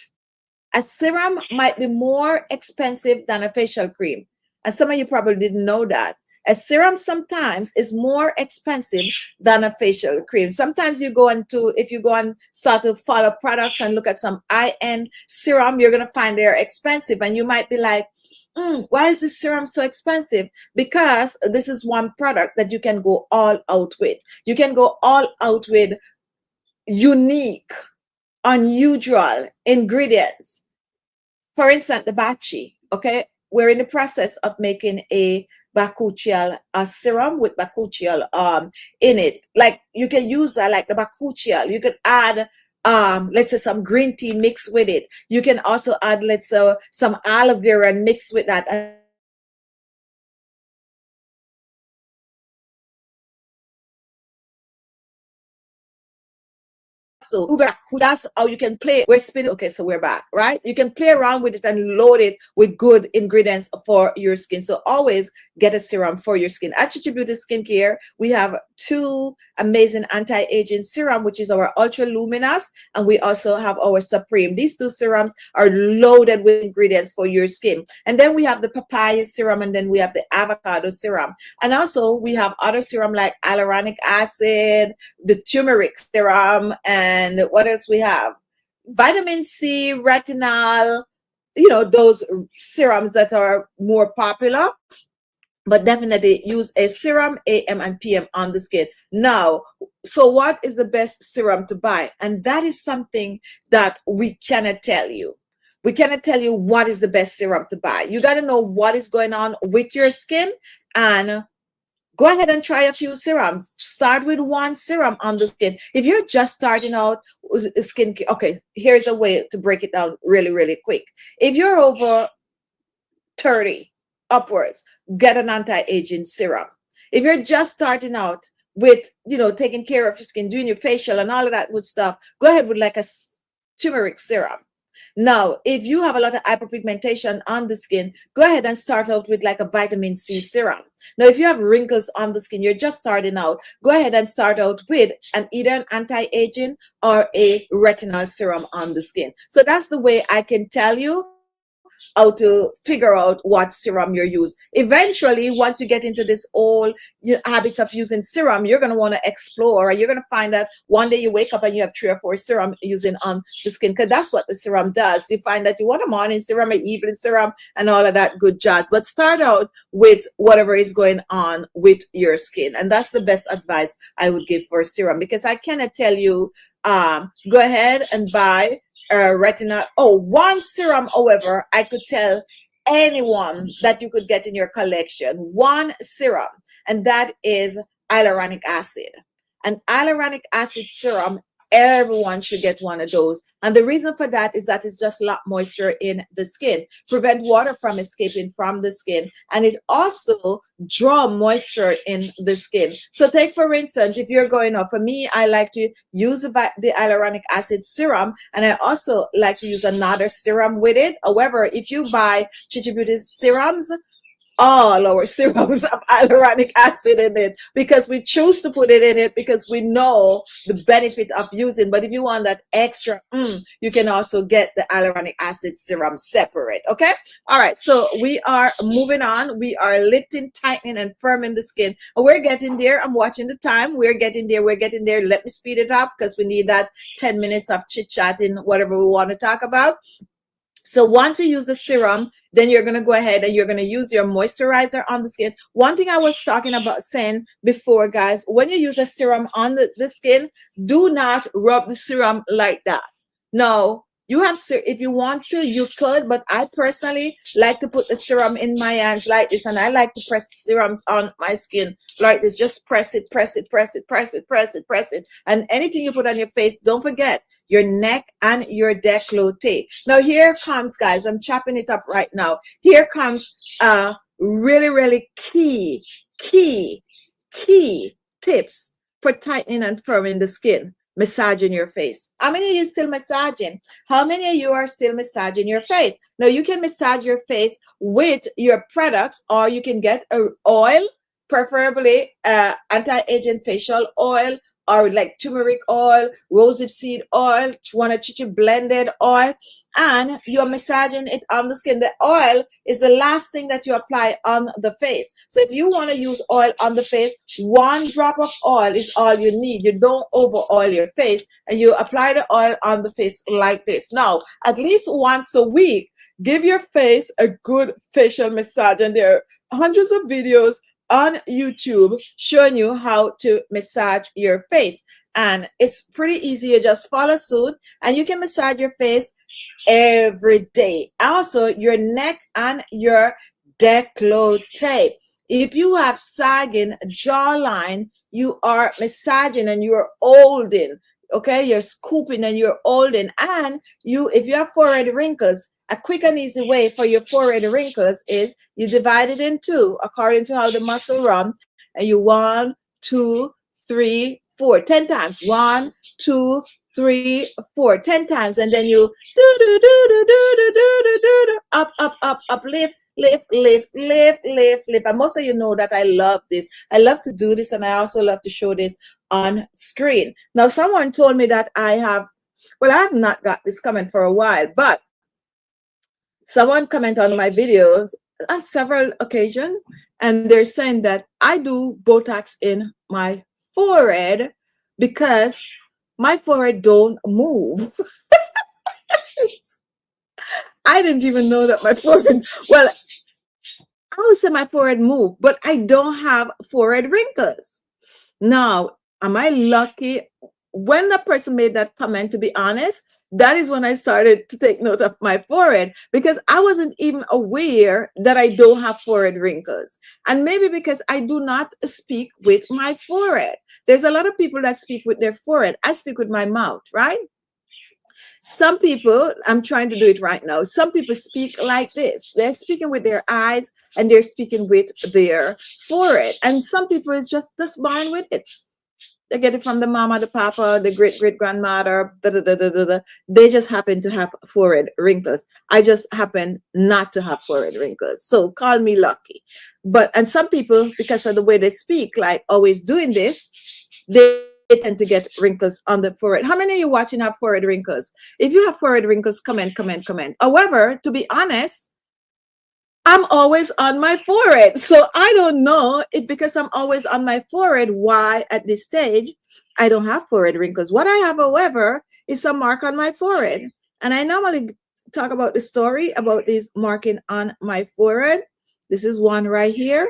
a serum might be more expensive than a facial cream. And some of you probably didn't know that. A serum sometimes is more expensive than a facial cream. Sometimes if you go and start to follow products and look at some high-end serum, you're going to find they're expensive. And you might be like, why is this serum so expensive? Because this is one product that you can go all out with. You can go all out with unique, unusual ingredients. For instance, the bachi, okay? We're in the process of making a bakuchial serum with bakuchial in it. Like you can use like the bakuchial. You could add let's say some green tea mixed with it. You can also add, let's say, some aloe vera mixed with that, and also you can add that's how you can play. We're spinning. Okay, so we're back, right? You can play around with it and load it with good ingredients for your skin. So always get a serum for your skin. At Chichi Beauty Skincare, we have two amazing anti-aging serum, which is our Ultra Luminous, and we also have our Supreme. These two serums are loaded with ingredients for your skin. And then we have the papaya serum, and then we have the avocado serum. And also we have other serum like hyaluronic acid, the turmeric serum, and what else we have? Vitamin C, retinol, those serums that are more popular. But definitely use a serum AM and PM on the skin. Now, so what is the best serum to buy? And that is something that we cannot tell you. We cannot tell you what is the best serum to buy. You got to know what is going on with your skin, and go ahead and try a few serums. Start with one serum on the skin. If you're just starting out with skin, okay, here's a way to break it down really, really quick. If you're over 30 upwards, get an anti-aging serum. If you're just starting out with, taking care of your skin, doing your facial and all of that good stuff, go ahead with like a turmeric serum. Now, if you have a lot of hyperpigmentation on the skin, go ahead and start out with like a vitamin C serum. Now, if you have wrinkles on the skin, you're just starting out, go ahead and start out with either an anti-aging or a retinol serum on the skin. So that's the way I can tell you how to figure out what serum you use. Eventually, once you get into this whole habit of using serum, you're going to want to explore. You're going to find that one day you wake up and you have 3 or 4 serum using on the skin, because that's what the serum does. You find that you want a morning serum, an evening serum, and all of that good jazz. But start out with whatever is going on with your skin. And that's the best advice I would give for serum, because I cannot tell you, go ahead and buy retinol. Oh, one serum, however, I could tell anyone that you could get in your collection, one serum, and that is hyaluronic acid. An hyaluronic acid serum, everyone should get one of those. And the reason for that is that it's just lock moisture in the skin, prevent water from escaping from the skin, and it also draw moisture in the skin. So take, for instance, if you're going up, for me, I like to use the hyaluronic acid serum, and I also like to use another serum with it. However, if you buy Chichi Beauty serums, all our serums have hyaluronic acid in it, because we choose to put it in it because we know the benefit of using. But if you want that extra, you can also get the hyaluronic acid serum separate. Okay. All right. So we are moving on. We are lifting, tightening, and firming the skin. We're getting there. I'm watching the time. We're getting there. We're getting there. Let me speed it up because we need that 10 minutes of chit chatting, whatever we want to talk about. So once you use the serum, then you're going to go ahead and you're going to use your moisturizer on the skin. One thing I was talking about saying before, guys, when you use a serum on the skin, do not rub the serum like that. No, you have, if you want to, you could, but I personally like to put the serum in my hands like this, and I like to press serums on my skin like this. Just press it, press it, press it, press it, press it, press it. And anything you put on your face, don't forget your neck and your décolleté. Now here comes, guys, I'm chopping it up right now. Here comes really, really key tips for tightening and firming the skin. Massaging your face. How many of you still massaging? How many of you are still massaging your face? Now you can massage your face with your products, or you can get an oil, preferably anti-aging facial oil, or like turmeric oil, rosehip seed oil, Chichi blended oil, and you're massaging it on the skin. The oil is the last thing that you apply on the face. So if you want to use oil on the face, 1 drop of oil is all you need. You don't over oil your face, and you apply the oil on the face like this. Now, at least once a week, give your face a good facial massage, and there are hundreds of videos on YouTube showing you how to massage your face, and it's pretty easy. You just follow suit and you can massage your face every day. Also your neck and your décolleté. If you have sagging jawline, you are massaging and you're holding Okay, you're scooping and you're holding. And if you have forehead wrinkles, a quick and easy way for your forehead wrinkles is you divide it in two according to how the muscle run, and you 1, 2, 3, 4, 10 times. 1, 2, 3, 4, 10 times, and then you do do do do do do do do do up up up up, lift lift lift lift lift lift. And most of you know that I love this. I love to do this, and I also love to show this on screen. Now, someone told me that I have not got this comment for a while, but someone commented on my videos on several occasions, and they're saying that I do Botox in my forehead because my forehead don't move. I didn't even know that my forehead, well, I would say my forehead move, but I don't have forehead wrinkles. Now, am I lucky? When the person made that comment, to be honest, that is when I started to take note of my forehead, because I wasn't even aware that I don't have forehead wrinkles. And maybe because I do not speak with my forehead. There's a lot of people that speak with their forehead. I speak with my mouth, right? Some people, I'm trying to do it right now. Some people speak like this. They're speaking with their eyes and they're speaking with their forehead. And some people is just born with it. They get it from the mama, the papa, the great grandmother. Da, da, da, da, da, da. They just happen to have forehead wrinkles. I just happen not to have forehead wrinkles. So call me lucky. And some people, because of the way they speak, like always doing this, they tend to get wrinkles on the forehead. How many of you watching have forehead wrinkles? If you have forehead wrinkles, comment. However, to be honest, I'm always on my forehead. So I don't know if because I'm always on my forehead, why at this stage I don't have forehead wrinkles. What I have, however, is some mark on my forehead. And I normally talk about the story about this marking on my forehead. This is one right here.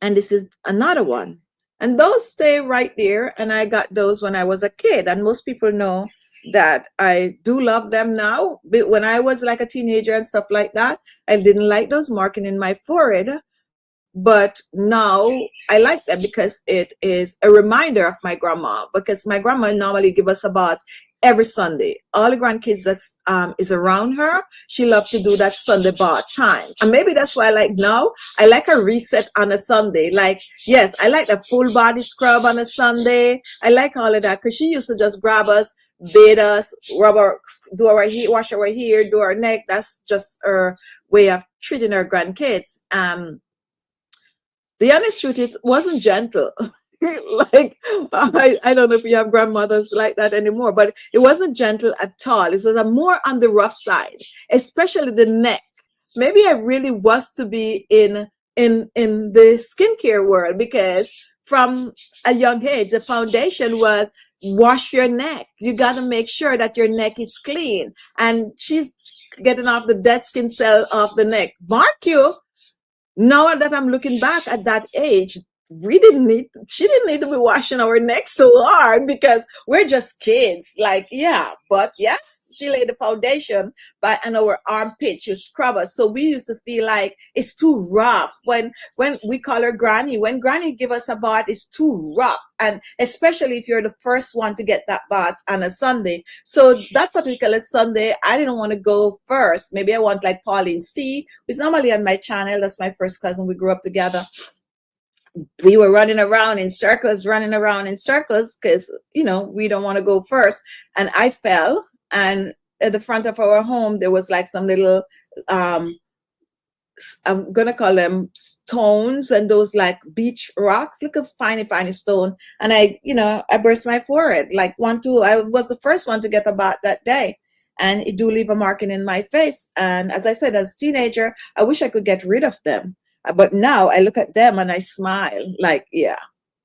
And this is another one. And those stay right there. And I got those when I was a kid. And most people know that I do love them now. But when I was like a teenager and stuff like that, I didn't like those marking in my forehead. But now I like them because it is a reminder of my grandma. Because my grandma normally give us about every Sunday. All the grandkids that is around her, she loves to do that Sunday bath time. And maybe that's why I like now, I like a reset on a Sunday. Like, yes, I like a full body scrub on a Sunday. I like all of that because she used to just grab us, bathe us, rub our, do our hair, wash our hair, do our neck. That's just her way of treating her grandkids. The honest truth, it wasn't gentle. Like, I don't know if you have grandmothers like that anymore, but it wasn't gentle at all. It was a more on the rough side, especially the neck. Maybe I really was to be in the skincare world because from a young age, the foundation was wash your neck. You got to make sure that your neck is clean. And she's getting off the dead skin cell of the neck. Mark you. Now that I'm looking back at that age, she didn't need to be washing our neck so hard because we're just kids. Like, yeah, but yes, she laid the foundation and our armpit, she scrub us. So we used to feel like it's too rough when we call her granny. When granny give us a bath, it's too rough. And especially if you're the first one to get that bath on a Sunday. So that particular Sunday, I didn't want to go first. Maybe I want like Pauline C, who's normally on my channel. That's my first cousin. We grew up together. We were running around in circles because, we don't want to go first. And I fell. And at the front of our home, there was like some little, I'm going to call them stones and those like beach rocks, like a tiny stone. And I burst my forehead. Like I was the first one to get a bath that day. And it do leave a marking in my face. And as I said, as a teenager, I wish I could get rid of them. But now I look at them and I smile like, yeah,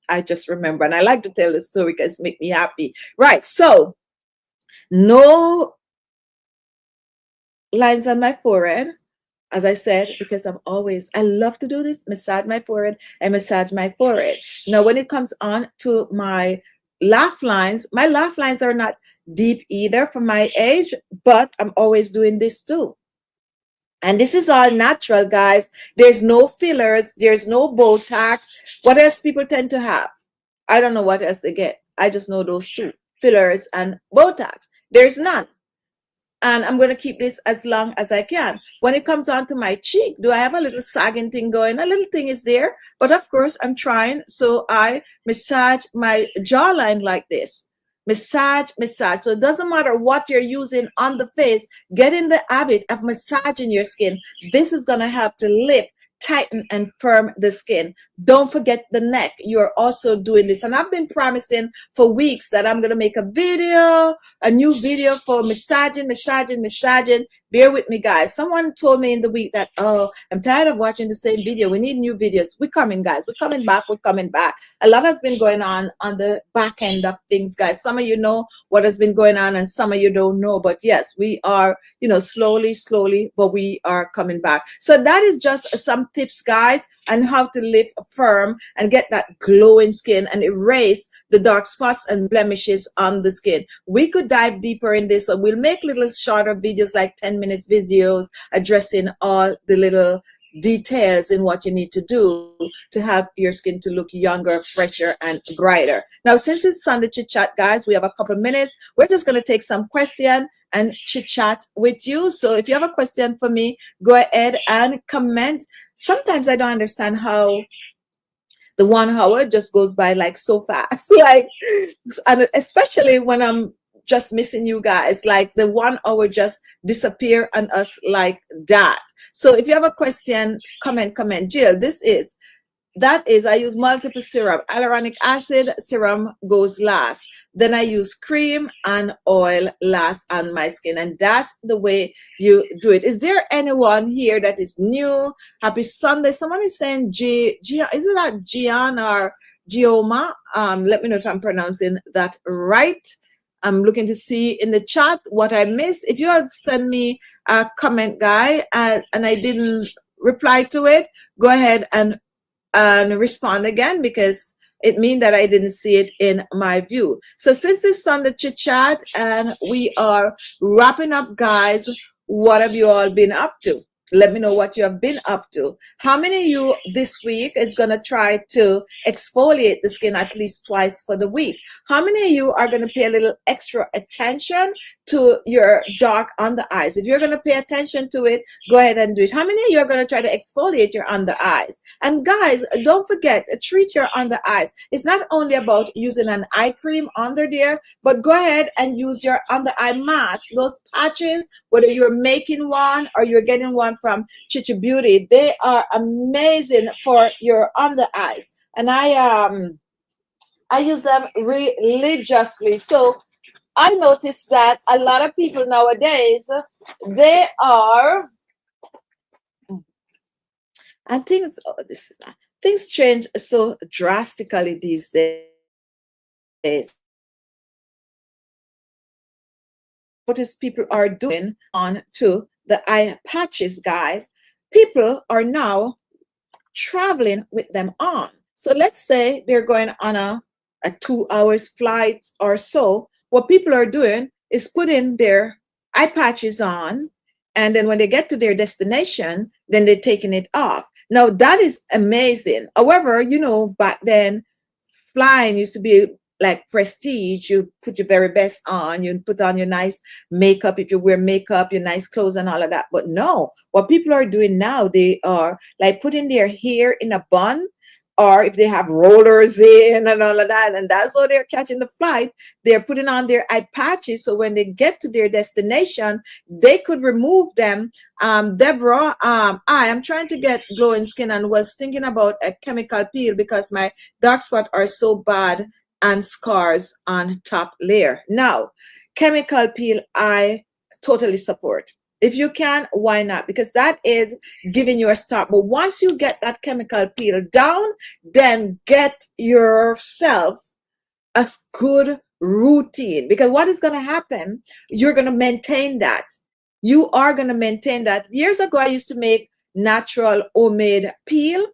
I just remember. And I like to tell the story because it makes me happy. Right. So no lines on my forehead, as I said, because I love to do this, massage my forehead and massage my forehead. Now, when it comes on to my laugh lines, my laugh lines are not deep either for my age, but I'm always doing this too. And this is all natural, guys. There's no fillers. There's no Botox. What else people tend to have? I don't know what else they get. I just know those two. fillers and Botox. There's none. And I'm going to keep this as long as I can. When it comes on to my cheek, do I have a little sagging thing going? A little thing is there, but of course I'm trying. So I massage my jawline like this. Massage, massage. So it doesn't matter what you're using on the face, get in the habit of massaging your skin. This is going to help to lift, tighten, and firm the skin. Don't forget the neck. You're also doing this. And I've been promising for weeks that I'm going to make a new video for massaging, massaging, massaging. Bear with me, guys. Someone told me in the week that, oh, I'm tired of watching the same video. We need new videos. We're coming, guys. We're coming back. We're coming back. A lot has been going on the back end of things, guys. Some of you know what has been going on and some of you don't know. But yes, we are, slowly, slowly, but we are coming back. So that is just some tips, guys, on how to lift firm and get that glowing skin and erase the dark spots and blemishes on the skin. We could dive deeper in this, but we'll make little shorter videos, like 10 minutes videos, addressing all the little details in what you need to do to help your skin to look younger, fresher, and brighter. Now, since it's Sunday Chit Chat, guys, we have a couple minutes. We're just going to take some question and chit chat with you. So if you have a question for me, go ahead and comment. Sometimes I don't understand how the 1 hour just goes by like so fast, and especially when I'm just missing you guys, like the 1 hour just disappear on us like that. So if you have a question, comment. Jill, I use multiple serum. Hyaluronic acid serum goes last. Then I use cream and oil last on my skin. And that's the way you do it. Is there anyone here that is new? Happy Sunday. Someone is saying is it that Gian or Gioma? Let me know if I'm pronouncing that right. I'm looking to see in the chat what I missed. If you have sent me a comment, guy, and I didn't reply to it, go ahead and respond again, because it means that I didn't see it in my view. So since it's on the chit chat and we are wrapping up, guys, what have you all been up to? Let me know what you have been up to. How many of you this week is going to try to exfoliate the skin at least twice for the week? How many of you are going to pay a little extra attention to your dark under eyes? If you're going to pay attention to it, go ahead and do it. How many of you are going to try to exfoliate your under eyes? And guys, don't forget, treat your under eyes. It's not only about using an eye cream under there, but go ahead and use your under eye mask. Those patches, whether you're making one or you're getting one from Chichi Beauty, they are amazing for your under eyes. And I use them religiously. So I noticed that a lot of people nowadays, and things change so drastically these days. Notice people are doing on to the eye patches, guys. People are now traveling with them on. So let's say they're going on a 2 hours flight or so. What people are doing is putting their eye patches on, and then when they get to their destination, then they're taking it off. Now that is amazing. However, back then flying used to be like prestige. You put your very best on, you put on your nice makeup, if you wear makeup, your nice clothes and all of that. But no, what people are doing now, they are like putting their hair in a bun, or if they have rollers in and all of that, and that's how they're catching the flight. They're putting on their eye patches, so when they get to their destination, they could remove them. Deborah, I'm trying to get glowing skin and was thinking about a chemical peel because my dark spots are so bad and scars on top layer. Now, chemical peel, I totally support. If you can, why not? Because that is giving you a start. But once you get that chemical peel down, then get yourself a good routine. Because what is going to happen, you're going to maintain that. You are going to maintain that. Years ago, I used to make natural homemade peel,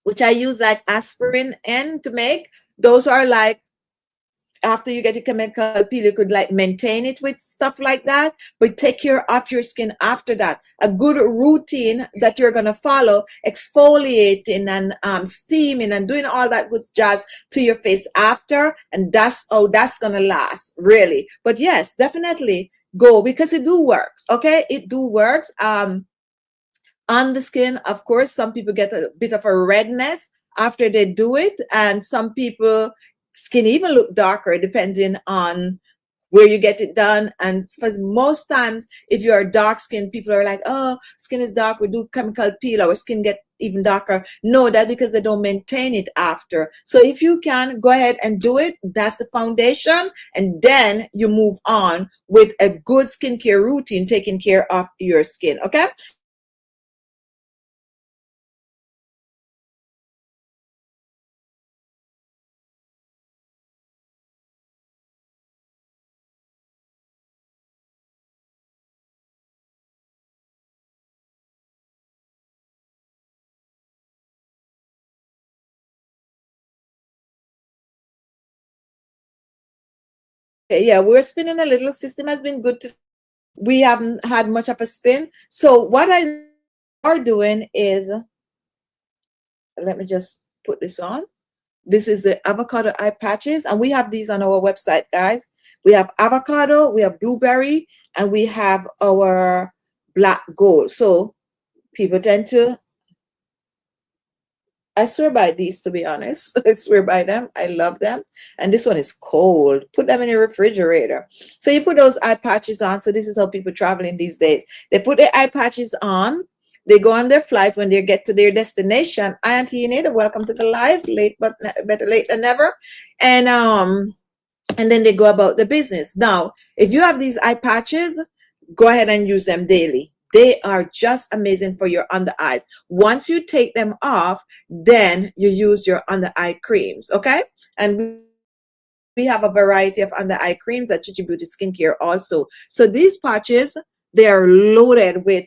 which I use like aspirin and to make. Those are like after you get your chemical peel, you could like maintain it with stuff like that, but take care of your skin after that. A good routine that you're going to follow, exfoliating and steaming and doing all that good jazz to your face after, and that's going to last, really. But yes, definitely go, because it do works. Okay, it do works. On the skin, of course, some people get a bit of a redness after they do it, and some people skin even look darker depending on where you get it done. And for most times, if you're dark skin, people are like, oh, skin is dark, we do chemical peel, our skin get even darker. No, that's because they don't maintain it after. So if you can, go ahead and do it. That's the foundation. And then you move on with a good skincare routine, taking care of your skin. Okay. Okay, yeah, we're spinning a little. System has been good. We haven't had much of a spin. So what I are doing is, let me just put this on. This is the avocado eye patches, and we have these on our website, guys. We have avocado, we have blueberry, and we have our black gold. So people tend to, I swear by these, to be honest. I swear by them. I love them. And this one is cold. Put them in your refrigerator. So you put those eye patches on. So this is how people traveling these days. They put their eye patches on. They go on their flight. When they get to their destination, Auntie Anita, welcome to the live. Late, but better late than never. And then they go about the business. Now, if you have these eye patches, go ahead and use them daily. They are just amazing for your under eyes. Once you take them off, then you use your under eye creams, okay? And we have a variety of under eye creams at Chichi Beauty Skincare also. So these patches, they are loaded with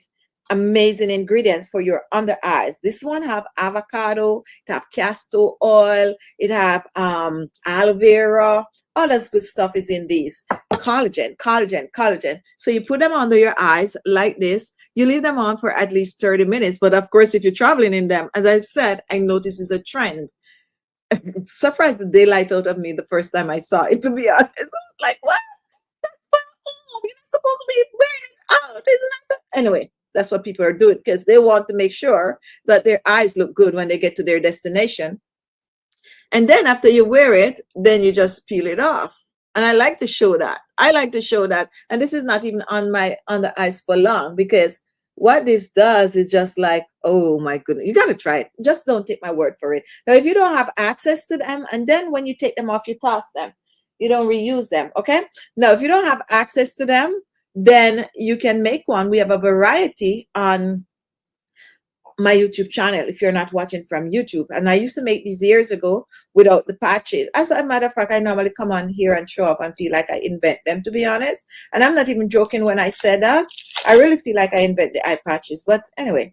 amazing ingredients for your under eyes. This one have avocado, it have castor oil, it have aloe vera, all this good stuff is in these. Collagen. So you put them under your eyes like this. You leave them on for at least 30 minutes. But of course, if you're traveling in them, as I said, I notice is a trend. It surprised the daylight out of me the first time I saw it, to be honest. I was like, what? You're not supposed to be wearing it out. Isn't that anyway? That's what people are doing, because they want to make sure that their eyes look good when they get to their destination. And then after you wear it, then you just peel it off. And I like to show that. And this is not even on the eyes for long, because what this does is just like, oh my goodness, you got to try it. Just don't take my word for it. Now, if you don't have access to them, and then when you take them off, you toss them. You don't reuse them, okay? Now, if you don't have access to them, then you can make one. We have a variety on my YouTube channel if you're not watching from YouTube. And I used to make these years ago without the patches. As a matter of fact, I normally come on here and show up and feel like I invent them, to be honest. And I'm not even joking when I said that. I really feel like I invent the eye patches. But anyway,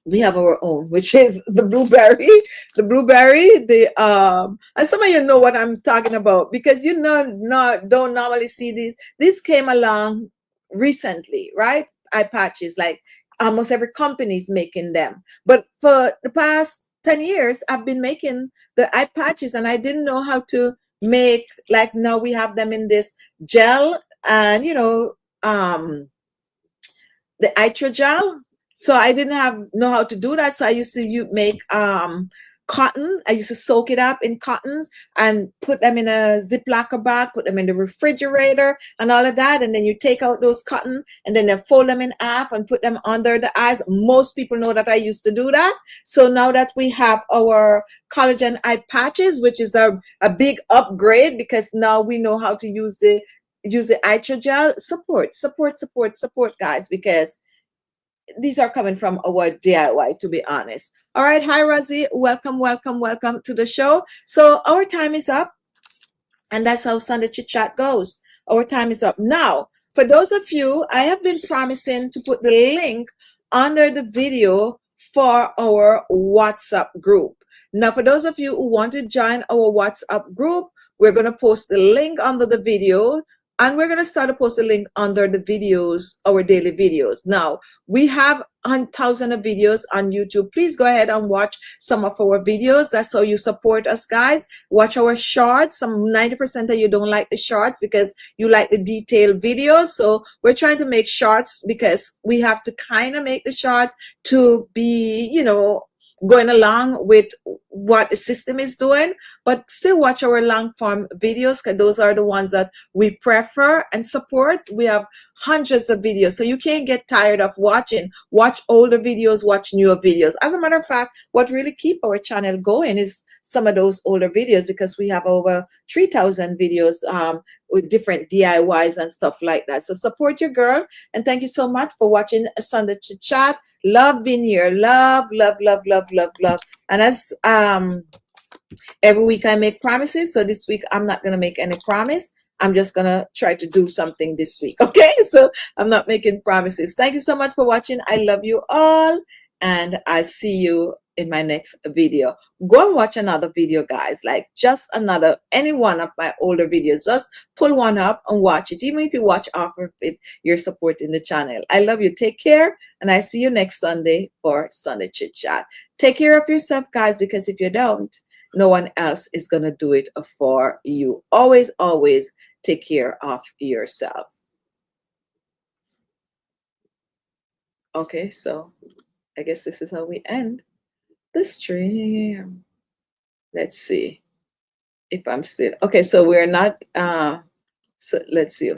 we have our own, which is the blueberry, and some of you know what I'm talking about, because you don't normally see these came along recently, right? Eye patches, like almost every company is making them, but for the past 10 years I've been making the eye patches, and I didn't know how to make, like, now we have them in this gel, and the hydrogel. So I didn't know how to do that. So I used to make cotton. I used to soak it up in cottons and put them in a Ziploc bag, put them in the refrigerator and all of that. And then you take out those cotton and then they fold them in half and put them under the eyes. Most people know that I used to do that. So now that we have our collagen eye patches, which is a big upgrade, because now we know how to use the hydrogel. Support, guys, because these are coming from our DIY, to be honest. All right, hi Rosie, welcome to the show. So our time is up, and that's how Sunday Chit Chat goes. Our time is up. Now, for those of you, I have been promising to put the link under the video for our WhatsApp group. Now, for those of you who want to join our WhatsApp group, We're going to post the link under the video, and we're going to start to post a link under the videos, our daily videos. Now, we have 1,000 of videos on YouTube. Please go ahead and watch some of our videos. That's how you support us, guys. Watch our shorts. Some 90% of you don't like the shorts because you like the detailed videos. So we're trying to make shorts because we have to kind of make the shorts to be, you know, going along with what the system is doing, but still watch our long form videos because those are the ones that we prefer and support. We have hundreds of videos, so you can't get tired of watching. Watch older videos, watch newer videos. As a matter of fact, what really keep our channel going is some of those older videos, because we have over 3,000 videos with different DIYs and stuff like that. So support your girl, and thank you so much for watching Sunday Chit Chat. Love being here. Love, love, love, love, love, love. And as every week I make promises, so this week I'm not gonna make any promise. I'm just gonna try to do something this week. Okay, so I'm not making promises. Thank you so much for watching. I love you all, and I'll see you in my next video. Go and watch another video, guys, like just another, any one of my older videos. Just pull one up and watch it. Even if you watch off of it, you're supporting the channel. I love you. Take care, and I see you next Sunday for Sunday Chit Chat. Take care of yourself, guys, because if you don't, no one else is gonna do it for you. Always, always take care of yourself. Okay, so I guess this is how we end the stream. Let's see if I'm still okay. So we're not so let's see.